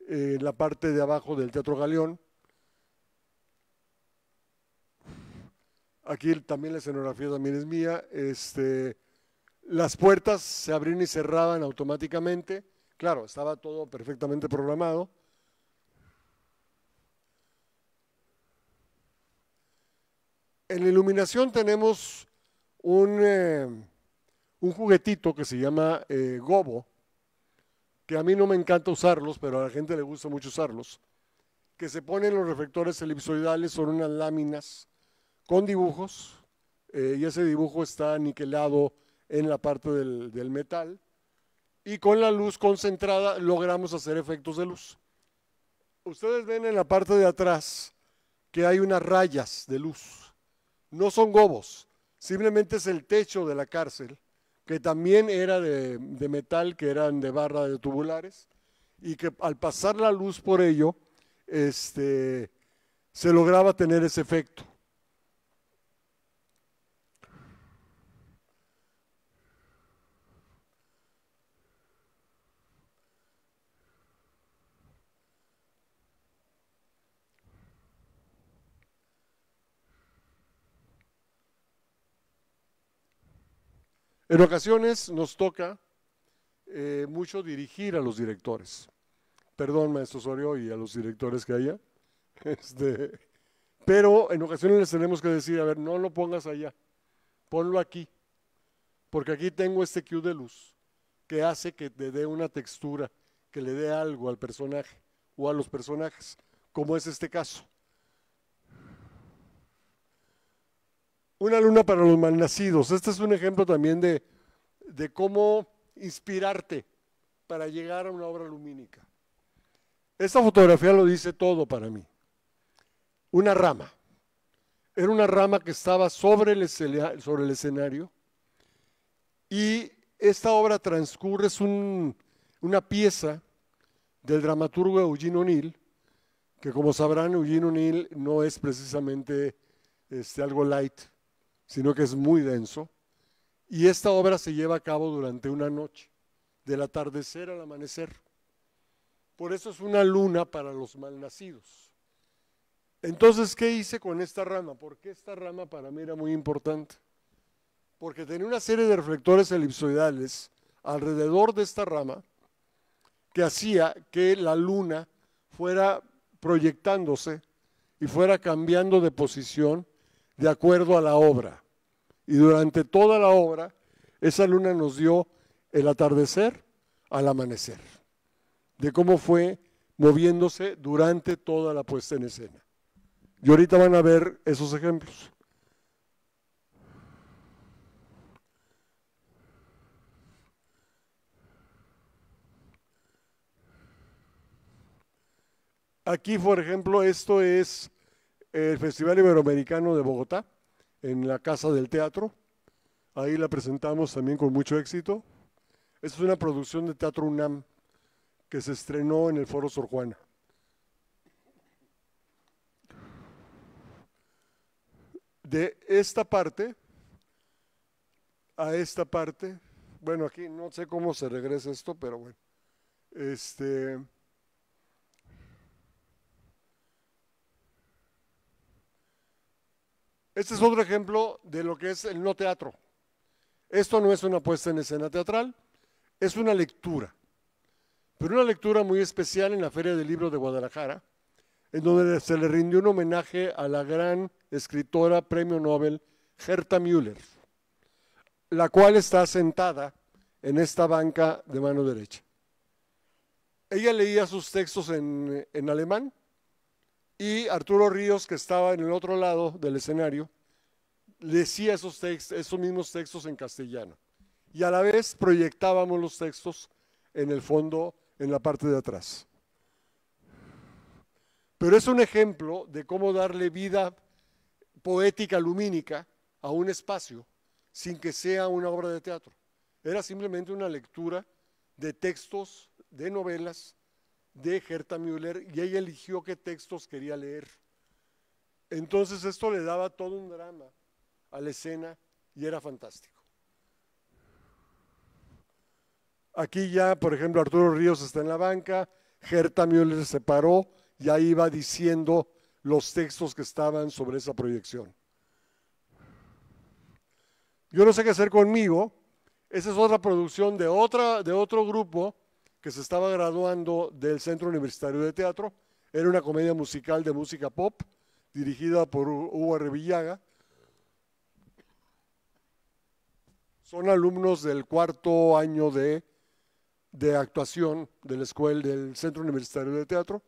en la parte de abajo del Teatro Galeón. Aquí también la escenografía también es mía. Las puertas se abrían y cerraban automáticamente. Claro, estaba todo perfectamente programado. En la iluminación tenemos un juguetito que se llama gobo, que a mí no me encanta usarlos, pero a la gente le gusta mucho usarlos, que se ponen los reflectores elipsoidales, son unas láminas con dibujos, y ese dibujo está niquelado en la parte del metal, y con la luz concentrada logramos hacer efectos de luz. Ustedes ven en la parte de atrás que hay unas rayas de luz, no son gobos, simplemente es el techo de la cárcel, que también era de metal, que eran de barra de tubulares, y que al pasar la luz por ello, se lograba tener ese efecto. En ocasiones nos toca mucho dirigir a los directores. Perdón, maestro Osorio, y a los directores que haya. Pero en ocasiones les tenemos que decir, a ver, no lo pongas allá, ponlo aquí, porque aquí tengo este cue de luz que hace que le dé una textura, que le dé algo al personaje o a los personajes, como es este caso. Una luna para los malnacidos. Este es un ejemplo también de cómo inspirarte para llegar a una obra lumínica. Esta fotografía lo dice todo para mí. Una rama. Era una rama que estaba sobre el escenario, y esta obra transcurre, es una pieza del dramaturgo Eugene O'Neill, que como sabrán, Eugene O'Neill no es precisamente algo light, sino que es muy denso, y esta obra se lleva a cabo durante una noche, del atardecer al amanecer. Por eso es una luna para los malnacidos. Entonces, ¿qué hice con esta rama? Porque esta rama para mí era muy importante. Porque tenía una serie de reflectores elipsoidales alrededor de esta rama que hacía que la luna fuera proyectándose y fuera cambiando de posición de acuerdo a la obra. Y durante toda la obra, esa luna nos dio el atardecer al amanecer, de cómo fue moviéndose durante toda la puesta en escena. Y ahorita van a ver esos ejemplos. Aquí, por ejemplo, esto es el Festival Iberoamericano de Bogotá, en la Casa del Teatro. Ahí la presentamos también con mucho éxito. Esta es una producción de Teatro UNAM que se estrenó en el Foro Sor Juana. De esta parte a esta parte, bueno, aquí no sé cómo se regresa esto, pero bueno, este es otro ejemplo de lo que es el no teatro. Esto no es una puesta en escena teatral, es una lectura, pero una lectura muy especial en la Feria del Libro de Guadalajara, en donde se le rindió un homenaje a la gran escritora premio Nobel Herta Müller, la cual está sentada en esta banca de mano derecha. Ella leía sus textos en alemán, y Arturo Ríos, que estaba en el otro lado del escenario, decía esos mismos textos en castellano. Y a la vez proyectábamos los textos en el fondo, en la parte de atrás. Pero es un ejemplo de cómo darle vida poética lumínica a un espacio sin que sea una obra de teatro. Era simplemente una lectura de textos, de novelas de Herta Müller, y ella eligió qué textos quería leer. Entonces esto le daba todo un drama a la escena y era fantástico. Aquí ya, por ejemplo, Arturo Ríos está en la banca, Herta Müller se paró y ahí iba diciendo los textos que estaban sobre esa proyección. Yo no sé qué hacer conmigo. Esa es otra producción de otro grupo que se estaba graduando del Centro Universitario de Teatro. Era una comedia musical de música pop dirigida por Hugo Arrevillaga. Son alumnos del cuarto año de actuación de la escuela del Centro Universitario de Teatro.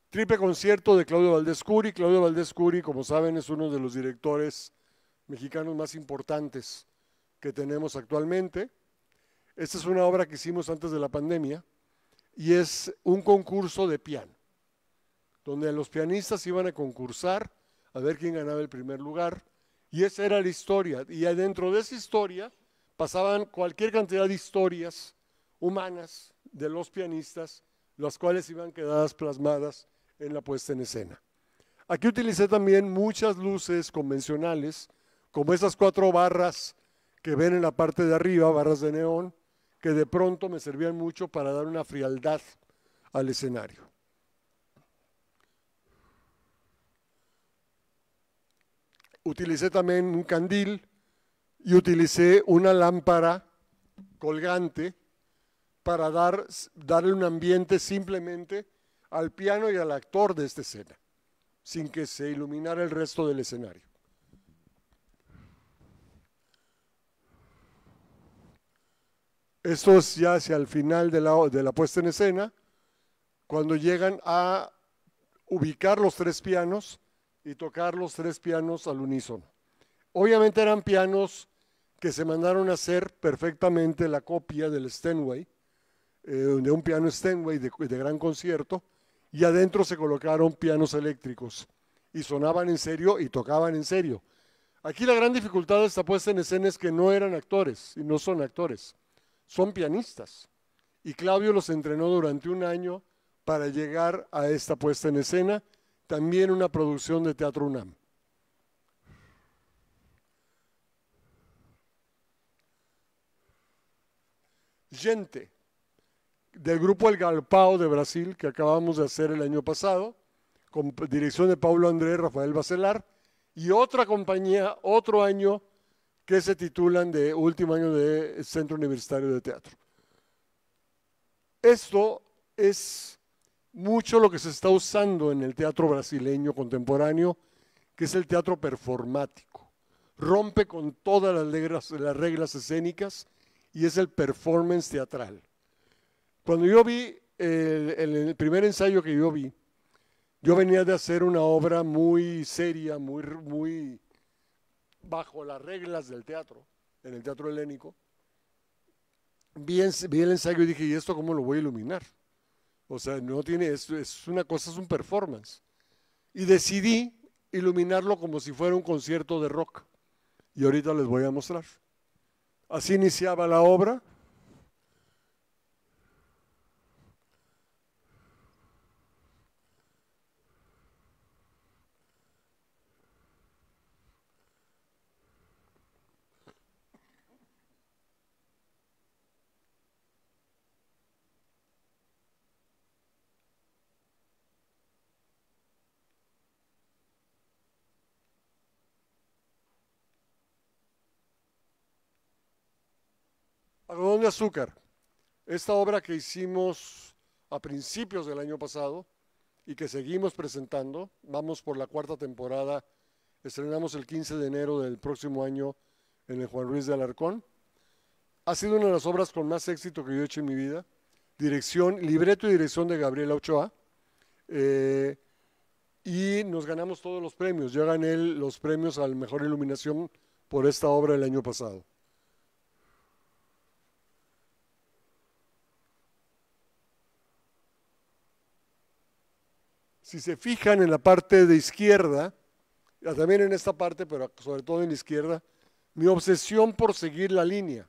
Triple concierto de Claudio Valdés Curi. Claudio Valdés Curi, como saben, es uno de los directores mexicanos más importantes que tenemos actualmente. Esta es una obra que hicimos antes de la pandemia y es un concurso de piano, donde los pianistas iban a concursar a ver quién ganaba el primer lugar, y esa era la historia. Y dentro de esa historia pasaban cualquier cantidad de historias humanas de los pianistas, las cuales iban quedadas plasmadas en la puesta en escena. Aquí utilicé también muchas luces convencionales, como esas 4 barras que ven en la parte de arriba, barras de neón, que de pronto me servían mucho para dar una frialdad al escenario. Utilicé también un candil y utilicé una lámpara colgante para darle un ambiente simplemente al piano y al actor de esta escena, sin que se iluminara el resto del escenario. Esto es ya hacia el final de la puesta en escena, cuando llegan a ubicar los 3 pianos y tocar los 3 pianos al unísono. Obviamente eran pianos que se mandaron a hacer perfectamente la copia del Steinway, de un piano Steinway de gran concierto, y adentro se colocaron pianos eléctricos y sonaban en serio y tocaban en serio. Aquí la gran dificultad de esta puesta en escena es que no eran actores y no son actores, son pianistas. Y Claudio los entrenó durante un año para llegar a esta puesta en escena, también una producción de Teatro UNAM. Gente, del grupo El Galpao de Brasil, que acabamos de hacer el año pasado, con dirección de Paulo André, Rafael Bacelar, y otra compañía, otro año, que se titulan de último año de Centro Universitario de Teatro. Esto es mucho lo que se está usando en el teatro brasileño contemporáneo, que es el teatro performático. Rompe con todas las reglas escénicas y es el performance teatral. Cuando yo vi el primer ensayo que yo vi, yo venía de hacer una obra muy seria, muy bajo las reglas del teatro, en el teatro helénico. Vi el ensayo y dije, ¿y esto cómo lo voy a iluminar? O sea, no tiene, es una cosa, es un performance. Y decidí iluminarlo como si fuera un concierto de rock. Y ahorita les voy a mostrar. Así iniciaba la obra. Algodón de azúcar. Esta obra que hicimos a principios del año pasado y que seguimos presentando, vamos por la 4ª temporada, estrenamos el 15 de enero del próximo año en el Juan Ruiz de Alarcón. Ha sido una de las obras con más éxito que yo he hecho en mi vida. Libreto y dirección de Gabriela Ochoa. Y nos ganamos todos los premios. Yo gané los premios a la mejor iluminación por esta obra el año pasado. Si se fijan en la parte de izquierda, también en esta parte, pero sobre todo en la izquierda, mi obsesión por seguir la línea,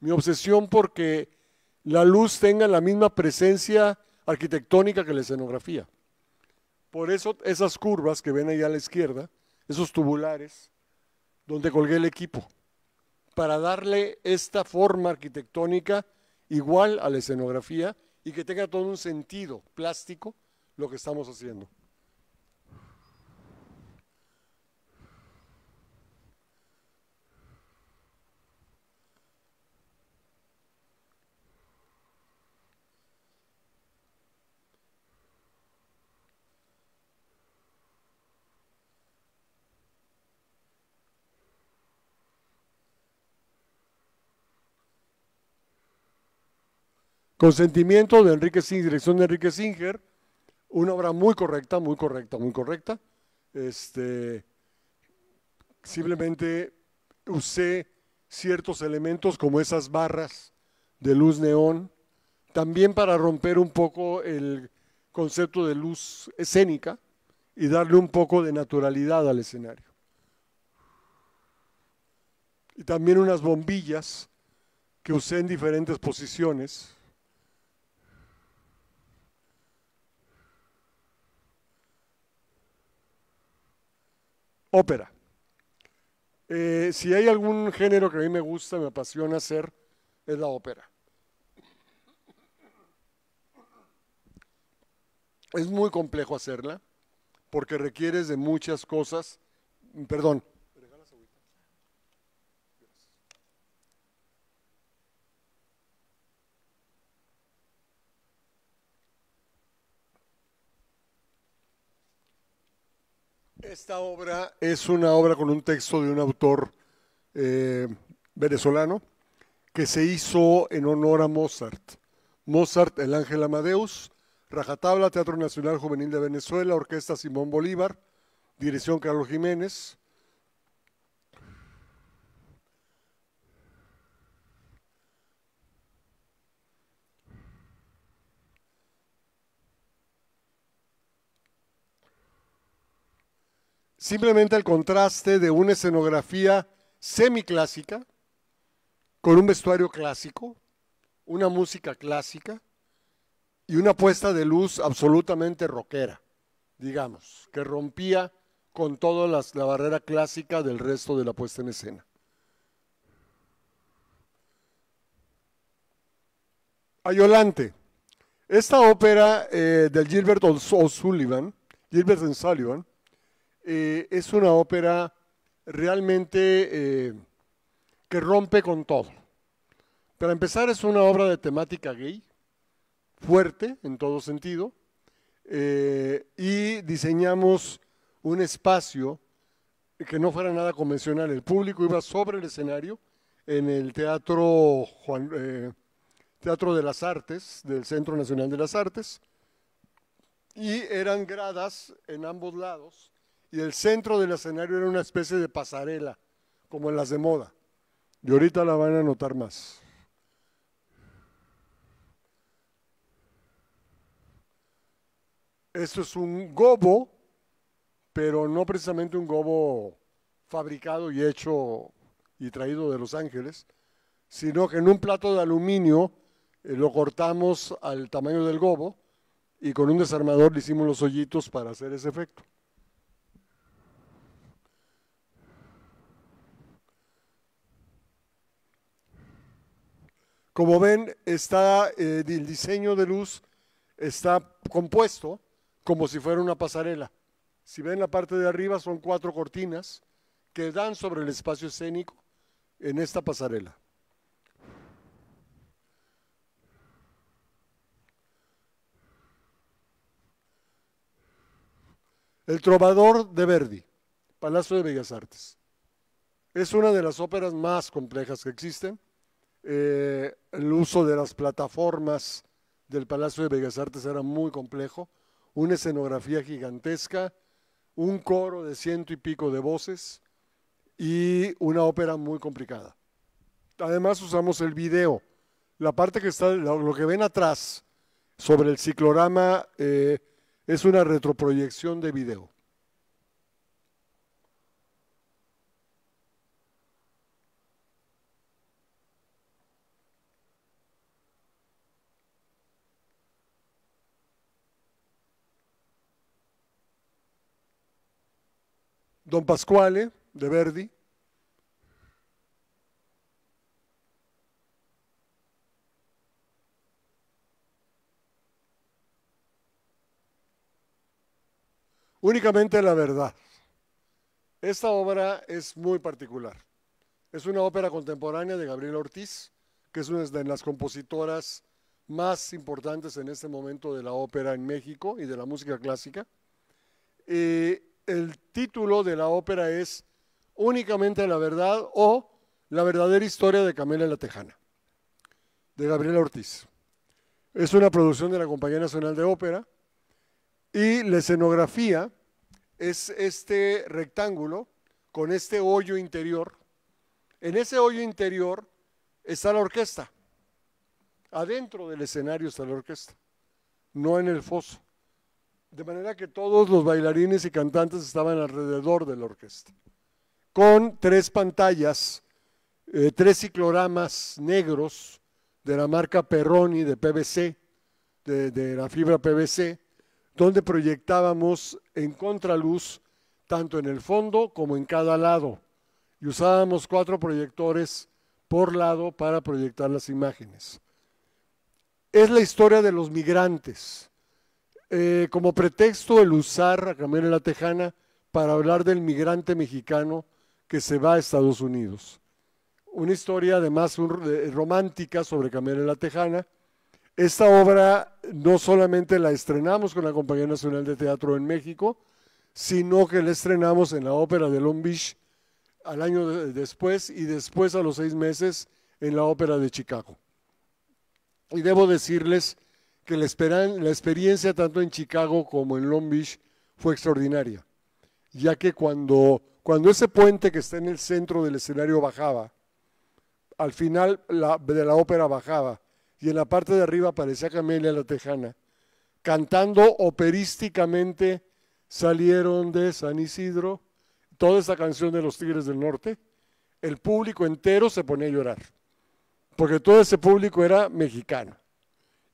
mi obsesión porque la luz tenga la misma presencia arquitectónica que la escenografía. Por eso esas curvas que ven ahí a la izquierda, esos tubulares, donde colgué el equipo, para darle esta forma arquitectónica igual a la escenografía y que tenga todo un sentido plástico lo que estamos haciendo. Consentimiento de Enrique Singer, dirección de Enrique Singer, una obra muy correcta, muy correcta, muy correcta. Simplemente usé ciertos elementos como esas barras de luz neón, también para romper un poco el concepto de luz escénica y darle un poco de naturalidad al escenario. Y también unas bombillas que usé en diferentes posiciones. Ópera. Si hay algún género que a mí me gusta, me apasiona hacer, es la ópera. Es muy complejo hacerla porque requieres de muchas cosas. Perdón. Esta obra es una obra con un texto de un autor venezolano que se hizo en honor a Mozart. Mozart, el Ángel Amadeus, rajatabla, Teatro Nacional Juvenil de Venezuela, Orquesta Simón Bolívar, dirección Carlos Jiménez. Simplemente el contraste de una escenografía semiclásica con un vestuario clásico, una música clásica y una puesta de luz absolutamente rockera, digamos, que rompía con toda la barrera clásica del resto de la puesta en escena. Ayolante. Esta ópera del Gilbert O'Sullivan, Gilbert and Sullivan, es una ópera realmente que rompe con todo. Para empezar, es una obra de temática gay, fuerte en todo sentido, y diseñamos un espacio que no fuera nada convencional. El público iba sobre el escenario en el Teatro de las Artes, del Centro Nacional de las Artes, y eran gradas en ambos lados, y el centro del escenario era una especie de pasarela, como en las de moda, y ahorita la van a notar más. Esto es un gobo, pero no precisamente un gobo fabricado y hecho y traído de Los Ángeles, sino que en un plato de aluminio lo cortamos al tamaño del gobo y con un desarmador le hicimos los hoyitos para hacer ese efecto. Como ven, el diseño de luz está compuesto como si fuera una pasarela. Si ven la parte de arriba son 4 cortinas que dan sobre el espacio escénico en esta pasarela. El Trovador de Verdi, Palacio de Bellas Artes. Es una de las óperas más complejas que existen. El uso de las plataformas del Palacio de Bellas Artes era muy complejo. Una escenografía gigantesca, un coro de 100 y pico de voces y una ópera muy complicada. Además usamos el video. La parte que está, lo que ven atrás sobre el ciclorama es una retroproyección de video. Don Pasquale, de Verdi. Únicamente la verdad. Esta obra es muy particular. Es una ópera contemporánea de Gabriela Ortiz, que es una de las compositoras más importantes en este momento de la ópera en México y de la música clásica. El título de la ópera es Únicamente la verdad o La verdadera historia de Camela la Tejana, de Gabriela Ortiz. Es una producción de la Compañía Nacional de Ópera y la escenografía es este rectángulo con este hoyo interior. En ese hoyo interior está la orquesta. Adentro del escenario está la orquesta, no en el foso. De manera que todos los bailarines y cantantes estaban alrededor de la orquesta. Con 3 pantallas, 3 cicloramas negros de la marca Perroni de PVC, de la fibra PVC, donde proyectábamos en contraluz tanto en el fondo como en cada lado. Y usábamos 4 proyectores por lado para proyectar las imágenes. Es la historia de los migrantes. Como pretexto el usar a Camila la Tejana para hablar del migrante mexicano que se va a Estados Unidos. Una historia además romántica sobre Camila la Tejana. Esta obra no solamente la estrenamos con la Compañía Nacional de Teatro en México, sino que la estrenamos en la Ópera de Long Beach al año después y después a los 6 meses en la Ópera de Chicago. Y debo decirles que la experiencia tanto en Chicago como en Long Beach fue extraordinaria, ya que cuando ese puente que está en el centro del escenario bajaba, al final de la ópera bajaba y en la parte de arriba aparecía Camila la Tejana, cantando operísticamente Salieron de San Isidro, toda esa canción de los Tigres del Norte, el público entero se ponía a llorar, porque todo ese público era mexicano.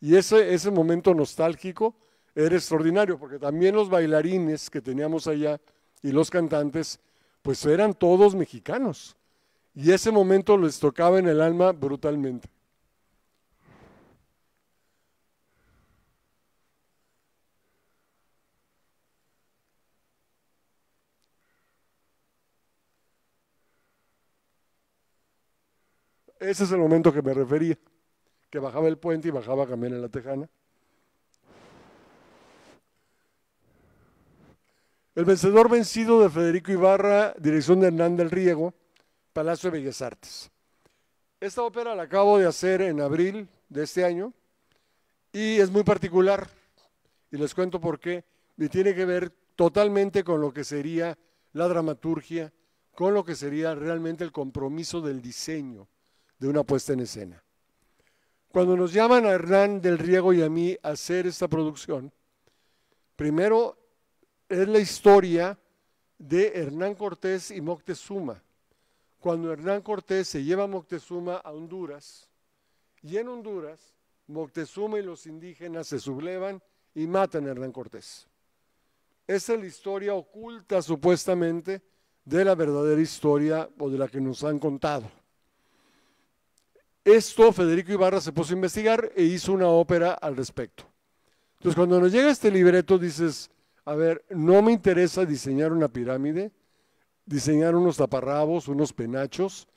Y ese momento nostálgico era extraordinario, porque también los bailarines que teníamos allá y los cantantes, pues eran todos mexicanos. Y ese momento les tocaba en el alma brutalmente. Ese es el momento que me refería, que bajaba el puente y bajaba Camila la Tejana. El vencedor vencido de Federico Ibarra, dirección de Hernán del Riego, Palacio de Bellas Artes. Esta ópera la acabo de hacer en abril de este año y es muy particular, y les cuento por qué, y tiene que ver totalmente con lo que sería la dramaturgia, con lo que sería realmente el compromiso del diseño de una puesta en escena. Cuando nos llaman a Hernán del Riego y a mí a hacer esta producción, primero es la historia de Hernán Cortés y Moctezuma. Cuando Hernán Cortés se lleva a Moctezuma a Honduras, y en Honduras Moctezuma y los indígenas se sublevan y matan a Hernán Cortés. Esa es la historia oculta supuestamente de la verdadera historia o de la que nos han contado. Esto Federico Ibarra se puso a investigar e hizo una ópera al respecto. Entonces cuando nos llega este libreto dices, a ver, no me interesa diseñar una pirámide, diseñar unos taparrabos, unos penachos,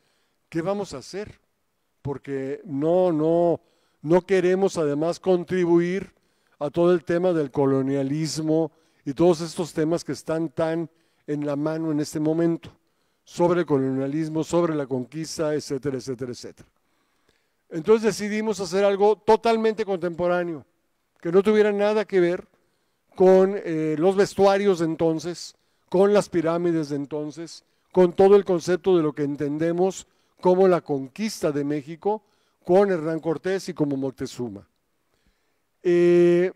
¿qué vamos a hacer? Porque no queremos además contribuir a todo el tema del colonialismo y todos estos temas que están tan en la mano en este momento, sobre el colonialismo, sobre la conquista, etcétera, etcétera, etcétera. Entonces decidimos hacer algo totalmente contemporáneo, que no tuviera nada que ver con los vestuarios de entonces, con las pirámides de entonces, con todo el concepto de lo que entendemos como la conquista de México, con Hernán Cortés y como Moctezuma. ¿Qué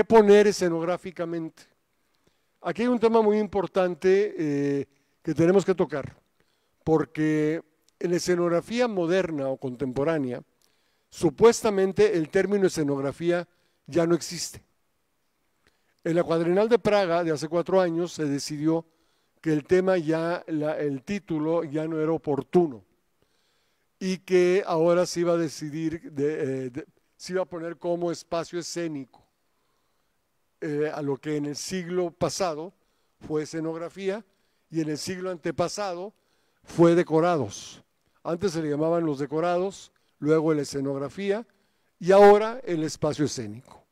poner escenográficamente? Aquí hay un tema muy importante que tenemos que tocar, porque en la escenografía moderna o contemporánea, supuestamente el término escenografía ya no existe. En la Cuadrienal de Praga de hace 4 años se decidió que el tema el título ya no era oportuno y que ahora se iba a decidir, se iba a poner como espacio escénico, a lo que en el siglo pasado fue escenografía y en el siglo antepasado fue decorados. Antes se le llamaban los decorados, luego la escenografía y ahora el espacio escénico.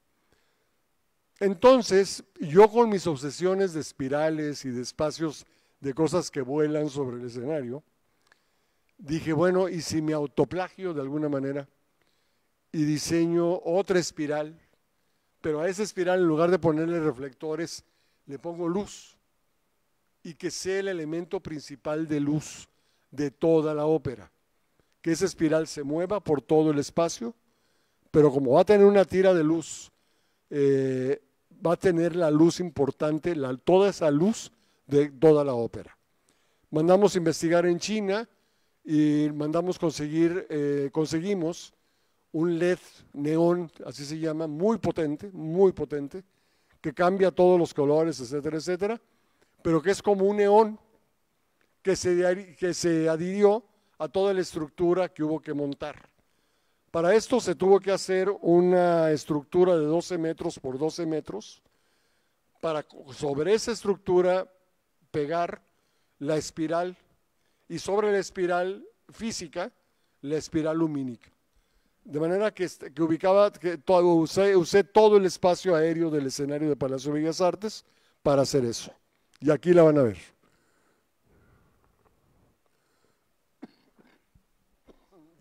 Entonces, yo con mis obsesiones de espirales y de espacios de cosas que vuelan sobre el escenario, dije, bueno, ¿y si me autoplagio de alguna manera? y diseño otra espiral, pero a esa espiral en lugar de ponerle reflectores, le pongo luz y que sea el elemento principal de luz de toda la ópera. Que esa espiral se mueva por todo el espacio, pero como va a tener una tira de luz, va a tener la luz importante, toda esa luz de toda la ópera. Mandamos investigar en China y conseguimos un LED neón, así se llama, muy potente, que cambia todos los colores, etcétera, etcétera, pero que es como un neón que se adhirió a toda la estructura que hubo que montar. Para esto se tuvo que hacer una estructura de 12 metros por 12 metros para sobre esa estructura pegar la espiral y sobre la espiral física la espiral lumínica. De manera que usé todo el espacio aéreo del escenario de Palacio de Bellas Artes para hacer eso. Y aquí la van a ver.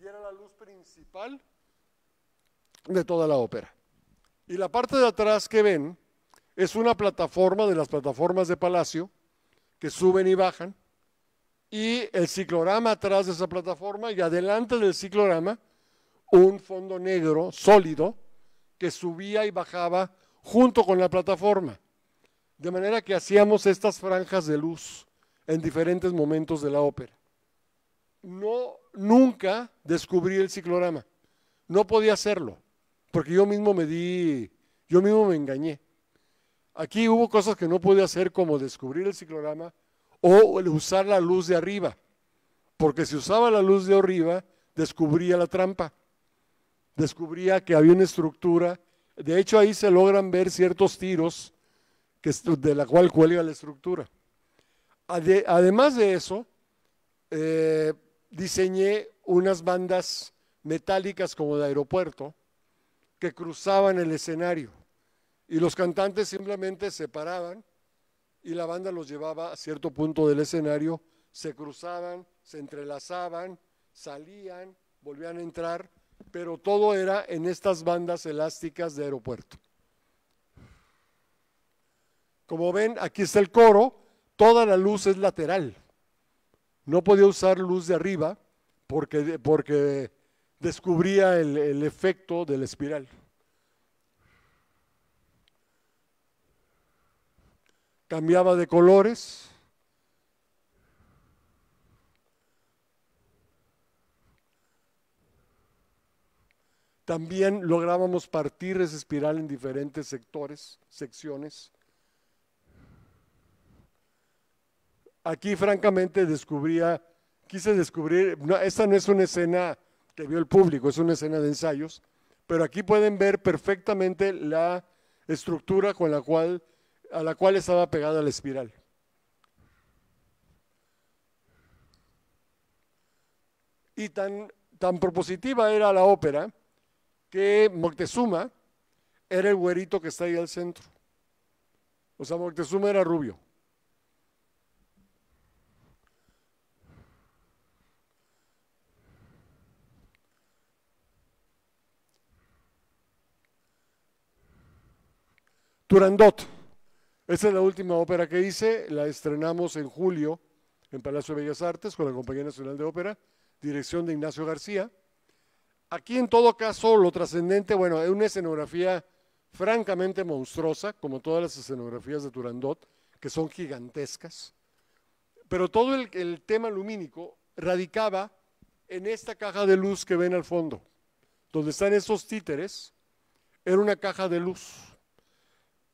Y era la luz principal de toda la ópera. Y la parte de atrás que ven es una plataforma de las plataformas de Palacio que suben y bajan. Y el ciclorama atrás de esa plataforma y adelante del ciclorama un fondo negro sólido que subía y bajaba junto con la plataforma. De manera que hacíamos estas franjas de luz en diferentes momentos de la ópera. Nunca descubrí el ciclorama. No podía hacerlo, porque yo mismo me engañé. Aquí hubo cosas que no pude hacer, como descubrir el ciclorama o usar la luz de arriba, porque si usaba la luz de arriba, descubría la trampa. Descubría que había una estructura. De hecho, ahí se logran ver ciertos tiros de la cual cuelga la estructura. Además de eso, diseñé unas bandas metálicas como de aeropuerto que cruzaban el escenario y los cantantes simplemente se paraban y la banda los llevaba a cierto punto del escenario, se cruzaban, se entrelazaban, salían, volvían a entrar, pero todo era en estas bandas elásticas de aeropuerto. Como ven, aquí está el coro, toda la luz es lateral. No podía usar luz de arriba porque descubría el efecto de la espiral. Cambiaba de colores. También lográbamos partir esa espiral en diferentes secciones. Aquí francamente quise descubrir, esta no es una escena que vio el público, es una escena de ensayos, pero aquí pueden ver perfectamente la estructura a la cual estaba pegada la espiral. Y tan propositiva era la ópera que Moctezuma era el güerito que está ahí al centro. O sea, Moctezuma era rubio. Turandot. Esta es la última ópera que hice, la estrenamos en julio en Palacio de Bellas Artes con la Compañía Nacional de Ópera, dirección de Ignacio García. Aquí en todo caso lo trascendente, bueno, es una escenografía francamente monstruosa, como todas las escenografías de Turandot, que son gigantescas, pero todo el tema lumínico radicaba en esta caja de luz que ven al fondo, donde están esos títeres, era una caja de luz.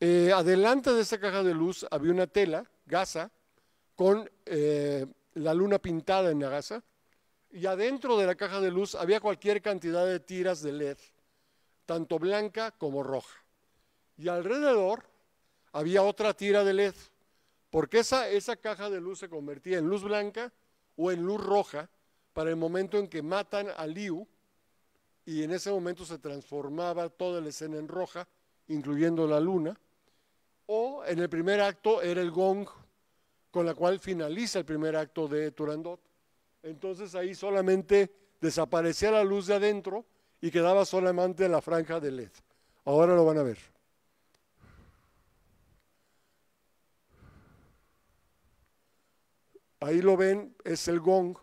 Adelante de esta caja de luz había una tela, gasa, con la luna pintada en la gasa, y adentro de la caja de luz había cualquier cantidad de tiras de LED, tanto blanca como roja. Y alrededor había otra tira de LED, porque esa caja de luz se convertía en luz blanca o en luz roja para el momento en que matan a Liu, y en ese momento se transformaba toda la escena en roja, incluyendo la luna. O en el primer acto era el gong, con la cual finaliza el primer acto de Turandot. Entonces ahí solamente desaparecía la luz de adentro y quedaba solamente la franja de LED. Ahora lo van a ver. Ahí lo ven, es el gong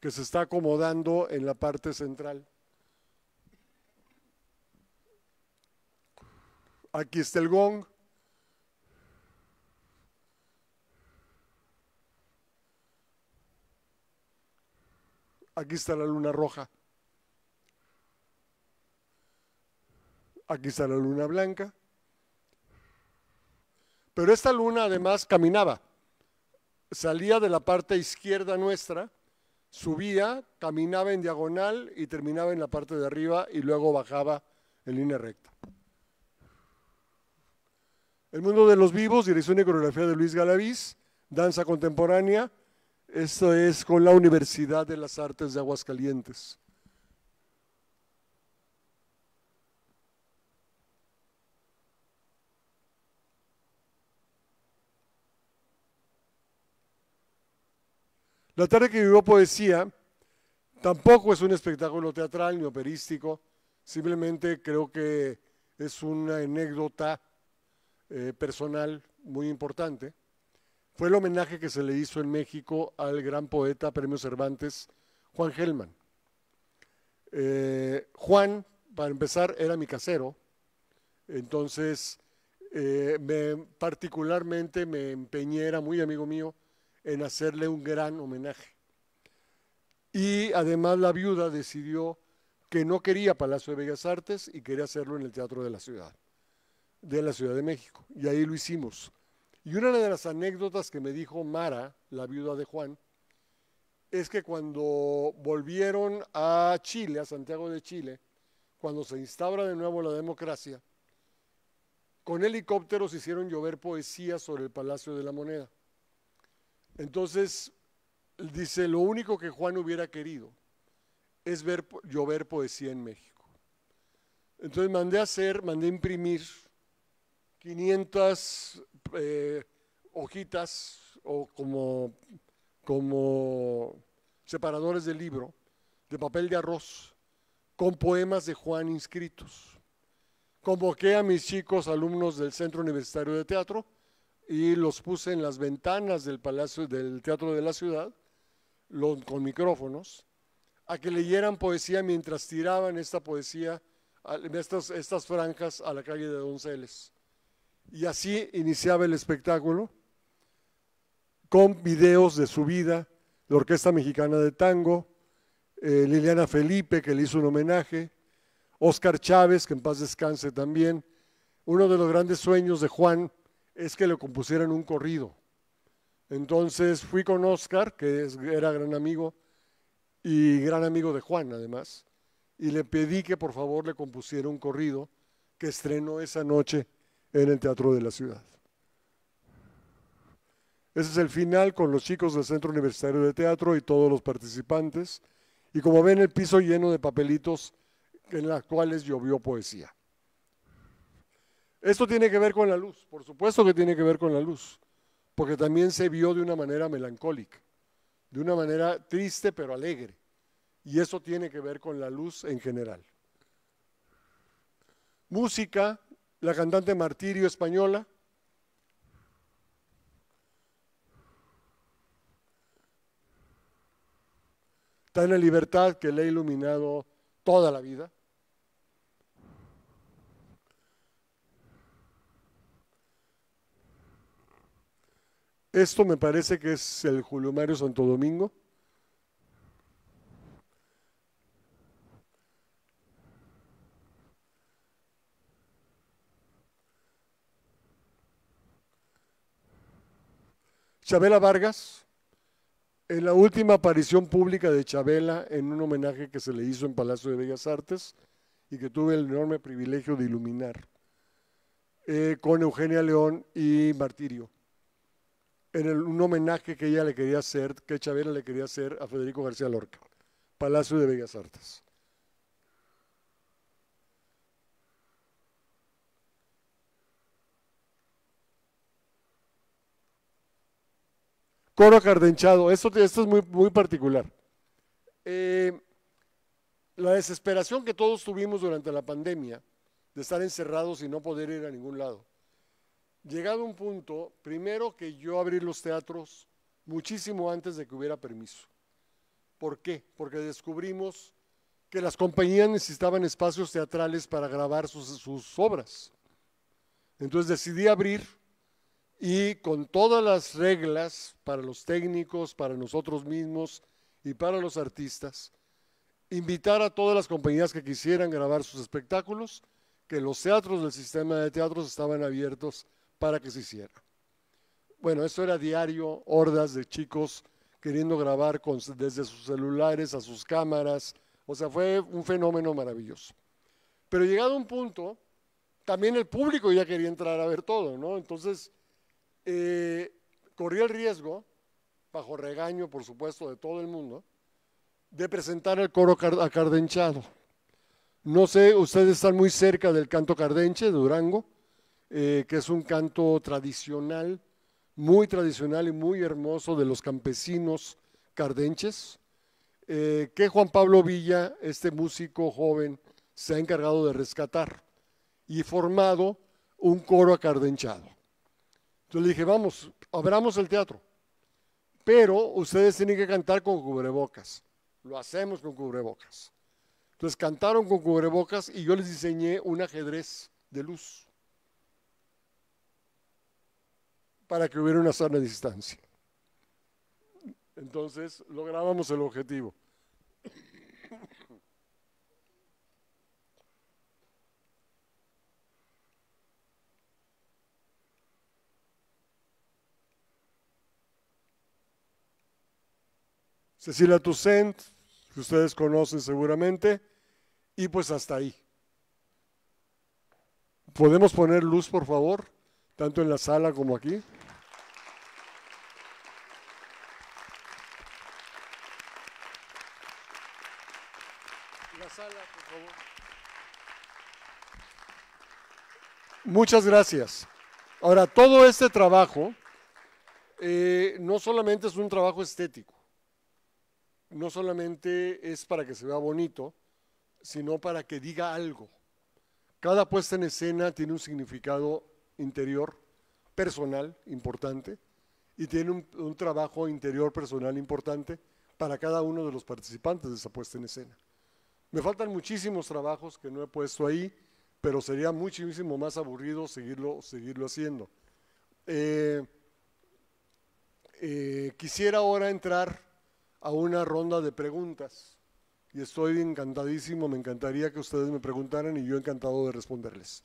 que se está acomodando en la parte central. Aquí está el gong. Aquí está la luna roja. Aquí está la luna blanca. Pero esta luna además caminaba. Salía de la parte izquierda nuestra, subía, caminaba en diagonal y terminaba en la parte de arriba y luego bajaba en línea recta. El mundo de los vivos, dirección y coreografía de Luis Galaviz, danza contemporánea. Esto es con la Universidad de las Artes de Aguascalientes. La tarde que vivió poesía tampoco es un espectáculo teatral ni operístico, simplemente creo que es una anécdota personal muy importante. Fue el homenaje que se le hizo en México al gran poeta Premio Cervantes, Juan Gelman. Juan, para empezar, era mi casero, entonces particularmente me empeñé, era muy amigo mío, en hacerle un gran homenaje. Y además la viuda decidió que no quería Palacio de Bellas Artes y quería hacerlo en el Teatro de la Ciudad de México. Y ahí lo hicimos. Y una de las anécdotas que me dijo Mara, la viuda de Juan, es que cuando volvieron a Chile, a Santiago de Chile, cuando se instaura de nuevo la democracia, con helicópteros hicieron llover poesía sobre el Palacio de la Moneda. Entonces, dice, lo único que Juan hubiera querido es ver llover poesía en México. Entonces mandé a imprimir 500 hojitas o como separadores de libro, de papel de arroz, con poemas de Juan inscritos. Convoqué a mis chicos alumnos del Centro Universitario de Teatro y los puse en las ventanas del Palacio del Teatro de la Ciudad, con micrófonos, a que leyeran poesía mientras tiraban esta poesía, estas franjas a la calle de Donceles. Y así iniciaba el espectáculo, con videos de su vida, la Orquesta Mexicana de Tango, Liliana Felipe, que le hizo un homenaje, Óscar Chávez, que en paz descanse también. Uno de los grandes sueños de Juan es que le compusieran un corrido. Entonces fui con Óscar, que era gran amigo y gran amigo de Juan además, y le pedí que por favor le compusiera un corrido que estrenó esa noche en el Teatro de la Ciudad. Ese es el final con los chicos del Centro Universitario de Teatro y todos los participantes, y como ven el piso lleno de papelitos en los cuales llovió poesía. Esto tiene que ver con la luz, por supuesto que tiene que ver con la luz, porque también se vio de una manera melancólica, de una manera triste pero alegre, y eso tiene que ver con la luz en general. Música, la cantante Martirio española. Tania Libertad, que le ha iluminado toda la vida. Esto me parece que es el Julio Mario Santo Domingo. Chabela Vargas, en la última aparición pública de Chabela en un homenaje que se le hizo en Palacio de Bellas Artes y que tuve el enorme privilegio de iluminar, con Eugenia León y Martirio, en un homenaje que ella le quería hacer, que Chabela le quería hacer a Federico García Lorca, Palacio de Bellas Artes. Coro Cardenchado, esto es muy particular. La desesperación que todos tuvimos durante la pandemia, de estar encerrados y no poder ir a ningún lado. Llegado un punto, primero que yo abrí los teatros muchísimo antes de que hubiera permiso. ¿Por qué? Porque descubrimos que las compañías necesitaban espacios teatrales para grabar sus obras. Entonces decidí abrir y con todas las reglas para los técnicos, para nosotros mismos y para los artistas, invitar a todas las compañías que quisieran grabar sus espectáculos, que los teatros del sistema de teatros estaban abiertos para que se hiciera. Bueno, eso era diario, hordas de chicos queriendo grabar desde sus celulares a sus cámaras, o sea, fue un fenómeno maravilloso. Pero llegado a un punto, también el público ya quería entrar a ver todo, ¿no? Entonces, corrí el riesgo, bajo regaño, por supuesto, de todo el mundo, de presentar el coro acardenchado. No sé, ustedes están muy cerca del canto cardenche de Durango, que es un canto tradicional y muy hermoso de los campesinos cardenches, que Juan Pablo Villa, este músico joven, se ha encargado de rescatar y formado un coro acardenchado. Entonces le dije, vamos, abramos el teatro, pero ustedes tienen que cantar con cubrebocas. Lo hacemos con cubrebocas. Entonces cantaron con cubrebocas y yo les diseñé un ajedrez de luz para que hubiera una sana distancia. Entonces lográbamos el objetivo. Cecilia Toussaint, que ustedes conocen seguramente, y pues hasta ahí. ¿Podemos poner luz, por favor? Tanto en la sala como aquí. La sala, por favor. Muchas gracias. Ahora, todo este trabajo no solamente es un trabajo estético, no solamente es para que se vea bonito, sino para que diga algo. Cada puesta en escena tiene un significado interior, personal, importante, y tiene un trabajo interior personal importante para cada uno de los participantes de esa puesta en escena. Me faltan muchísimos trabajos que no he puesto ahí, pero sería muchísimo más aburrido seguirlo haciendo. Quisiera ahora entrar a una ronda de preguntas y estoy encantadísimo, me encantaría que ustedes me preguntaran y yo encantado de responderles.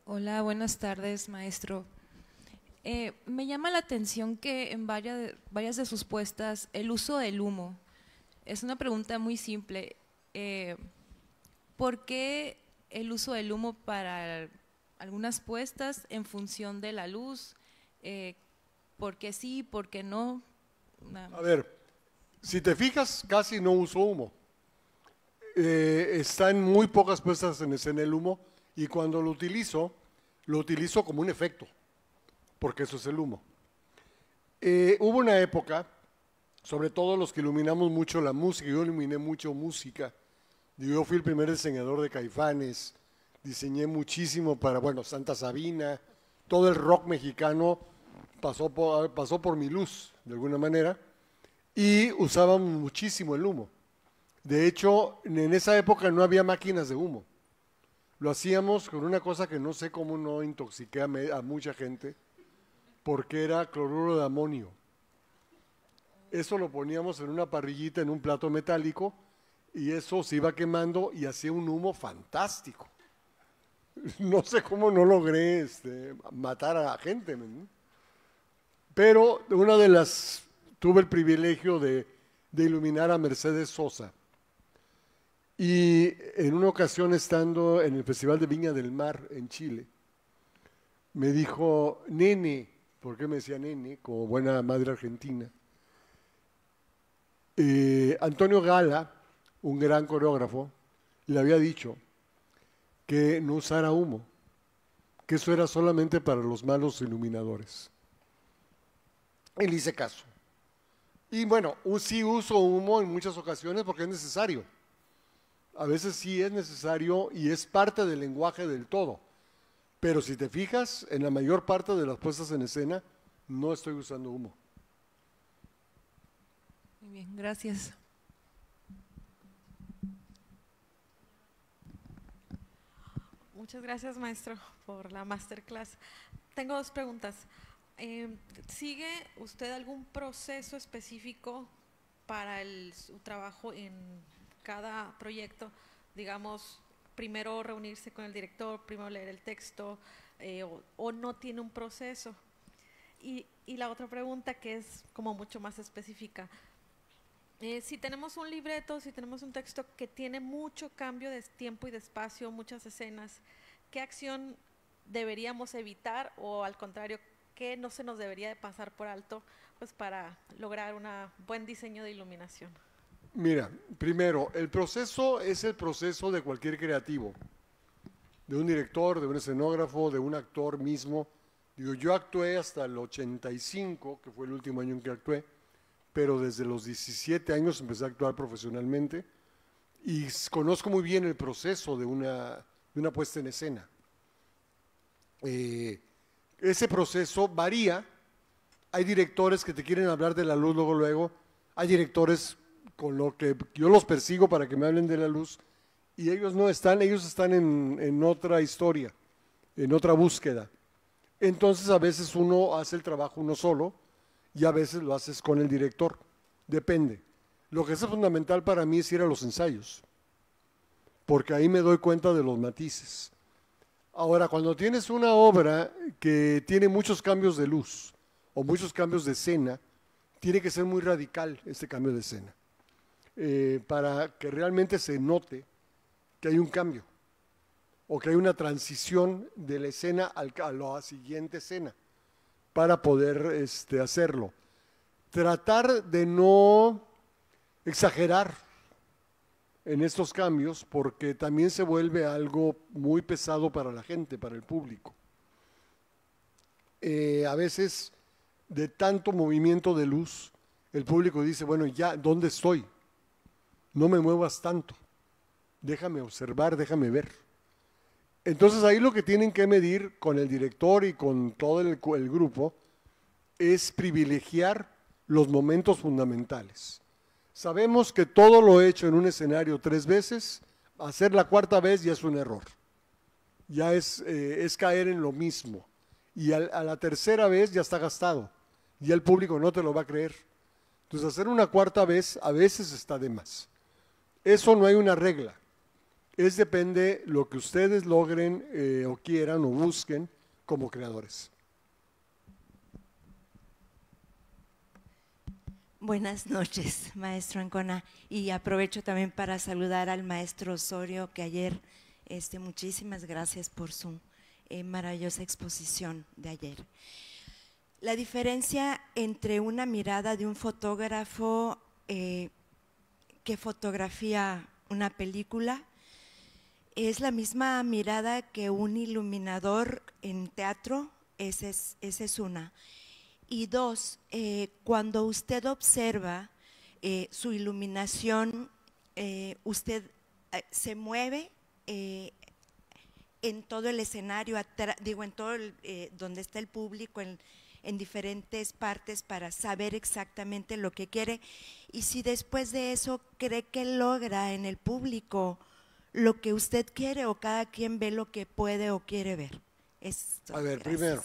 Hola, buenas tardes, maestro. Me llama la atención que en varias de sus puestas el uso del humo. Es una pregunta muy simple. ¿Por qué el uso del humo para algunas puestas en función de la luz? ¿Por qué sí, por qué no? A ver, si te fijas, casi no uso humo. Está en muy pocas puestas en escena el humo y cuando lo utilizo como un efecto, porque eso es el humo. Hubo una época, sobre todo los que iluminamos mucho la música, yo iluminé mucho música, yo fui el primer diseñador de Caifanes, diseñé muchísimo para, bueno, Santa Sabina, todo el rock mexicano pasó por mi luz, de alguna manera, y usábamos muchísimo el humo. De hecho, en esa época no había máquinas de humo. Lo hacíamos con una cosa que no sé cómo no intoxiqué a mucha gente, porque era cloruro de amonio. Eso lo poníamos en una parrillita, en un plato metálico, y eso se iba quemando y hacía un humo fantástico. No sé cómo no logré matar a la gente, ¿no? Pero tuve el privilegio de iluminar a Mercedes Sosa. Y en una ocasión estando en el Festival de Viña del Mar en Chile, me dijo, nene, ¿por qué me decía nene? Como buena madre argentina. Antonio Gala, un gran coreógrafo, le había dicho que no usara humo, que eso era solamente para los malos iluminadores. Y le hice caso. Y bueno, sí uso humo en muchas ocasiones porque es necesario. A veces sí es necesario y es parte del lenguaje del todo. Pero si te fijas, en la mayor parte de las puestas en escena no estoy usando humo. Muy bien, gracias. Muchas gracias, maestro, por la masterclass. Tengo dos preguntas. ¿Sigue usted algún proceso específico para su trabajo en cada proyecto? Digamos, primero reunirse con el director, primero leer el texto, o no tiene un proceso. Y la otra pregunta, que es como mucho más específica. Si tenemos un libreto, si tenemos un texto que tiene mucho cambio de tiempo y de espacio, muchas escenas, ¿qué acción deberíamos evitar o al contrario, qué no se nos debería de pasar por alto pues para lograr un buen diseño de iluminación? Mira, primero, el proceso es el proceso de cualquier creativo, de un director, de un escenógrafo, de un actor mismo. Digo, yo actué hasta el 85, que fue el último año en que actué, pero desde los 17 años empecé a actuar profesionalmente y conozco muy bien el proceso de una puesta en escena. Ese proceso varía. Hay directores que te quieren hablar de la luz luego. Hay directores con lo que yo los persigo para que me hablen de la luz y ellos no están, ellos están en otra historia, en otra búsqueda. Entonces a veces uno hace el trabajo uno solo y a veces lo haces con el director, depende. Lo que es fundamental para mí es ir a los ensayos, porque ahí me doy cuenta de los matices. Ahora, cuando tienes una obra que tiene muchos cambios de luz o muchos cambios de escena, tiene que ser muy radical este cambio de escena, para que realmente se note que hay un cambio o que hay una transición de la escena a la siguiente escena para poder hacerlo. Tratar de no exagerar en estos cambios porque también se vuelve algo muy pesado para la gente, para el público. A veces de tanto movimiento de luz, el público dice, bueno, ya, ¿dónde estoy? No me muevas tanto, déjame observar, déjame ver. Entonces ahí lo que tienen que medir con el director y con todo el grupo es privilegiar los momentos fundamentales. Sabemos que todo lo hecho en un escenario 3 veces, hacer la 4ª vez ya es un error. Ya es caer en lo mismo. Y a la 3ª vez ya está gastado. Y el público no te lo va a creer. Entonces hacer una 4ª vez a veces está de más. Eso no hay una regla. Depende lo que ustedes logren o quieran o busquen como creadores. Buenas noches, maestro Ancona, y aprovecho también para saludar al maestro Osorio, que ayer, muchísimas gracias por su maravillosa exposición de ayer. La diferencia entre una mirada de un fotógrafo que fotografía una película es la misma mirada que un iluminador en teatro, esa es una. Y 2, cuando usted observa su iluminación, usted se mueve en todo el escenario, en todo donde está el público, en diferentes partes para saber exactamente lo que quiere. Y si después de eso cree que logra en el público lo que usted quiere o cada quien ve lo que puede o quiere ver. A ver, primero.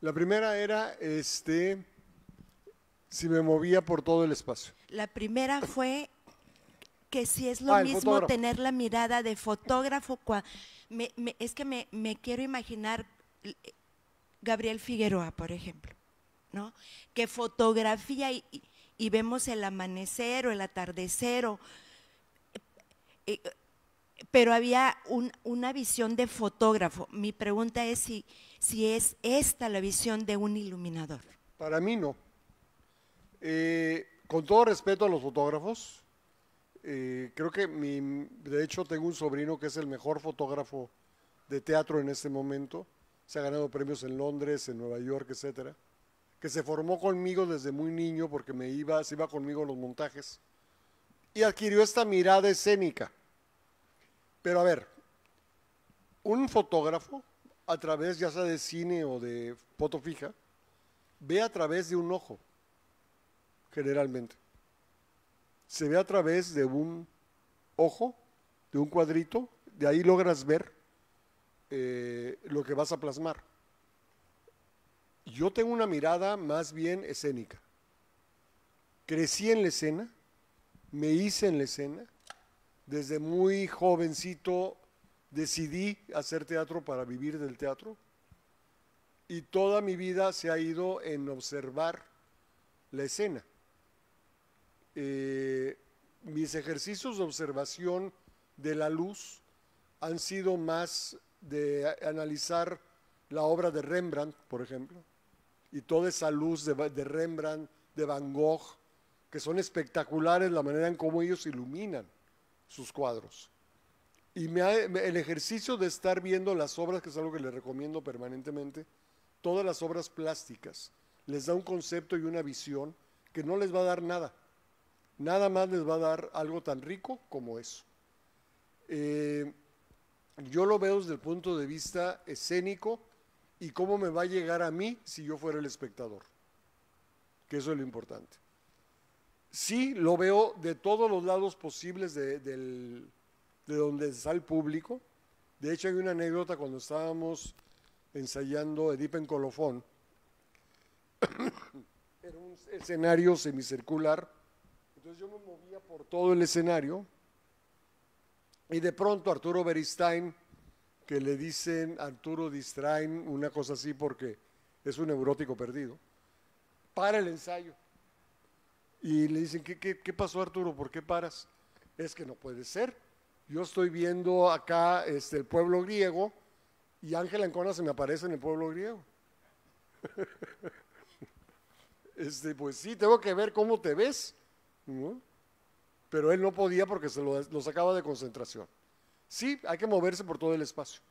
La primera era, si me movía por todo el espacio. La primera fue que si es lo mismo tener la mirada de fotógrafo. Es que me quiero imaginar Gabriel Figueroa, por ejemplo, ¿no? Que fotografía y vemos el amanecer o el atardecer, pero había una visión de fotógrafo. Mi pregunta es si es esta la visión de un iluminador. Para mí no. Con todo respeto a los fotógrafos, creo que de hecho tengo un sobrino que es el mejor fotógrafo de teatro en este momento, se ha ganado premios en Londres, en Nueva York, etcétera, que se formó conmigo desde muy niño porque se iba conmigo a los montajes y adquirió esta mirada escénica. Pero a ver, un fotógrafo a través ya sea de cine o de foto fija, ve a través de un ojo, generalmente. Se ve a través de un ojo, de un cuadrito, de ahí logras ver lo que vas a plasmar. Yo tengo una mirada más bien escénica. Crecí en la escena, me hice en la escena, desde muy jovencito decidí hacer teatro para vivir del teatro y toda mi vida se ha ido en observar la escena. Mis ejercicios de observación de la luz han sido más de analizar la obra de Rembrandt, por ejemplo, y toda esa luz de Rembrandt, de Van Gogh, que son espectaculares la manera en cómo ellos iluminan sus cuadros. Y el ejercicio de estar viendo las obras, que es algo que les recomiendo permanentemente, todas las obras plásticas, les da un concepto y una visión que no les va a dar nada. Nada más les va a dar algo tan rico como eso. Yo lo veo desde el punto de vista escénico y cómo me va a llegar a mí si yo fuera el espectador, que eso es lo importante. Sí, lo veo de todos los lados posibles de donde está el público. De hecho, hay una anécdota cuando estábamos ensayando Edipo en Colofón. Era un escenario semicircular, entonces yo me movía por todo el escenario y de pronto Arturo Beristain, que le dicen Arturo Distrain, una cosa así porque es un neurótico perdido, para el ensayo. Y le dicen, ¿qué pasó, Arturo? ¿Por qué paras? Es que no puede ser. Yo estoy viendo acá el pueblo griego y Ángela Ancona se me aparece en el pueblo griego. Pues sí, tengo que ver cómo te ves, ¿no? Pero él no podía porque se lo sacaba de concentración. Sí, hay que moverse por todo el espacio.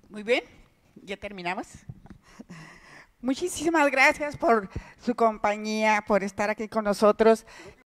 Muy bien, ya terminamos. Muchísimas gracias por su compañía, por estar aquí con nosotros.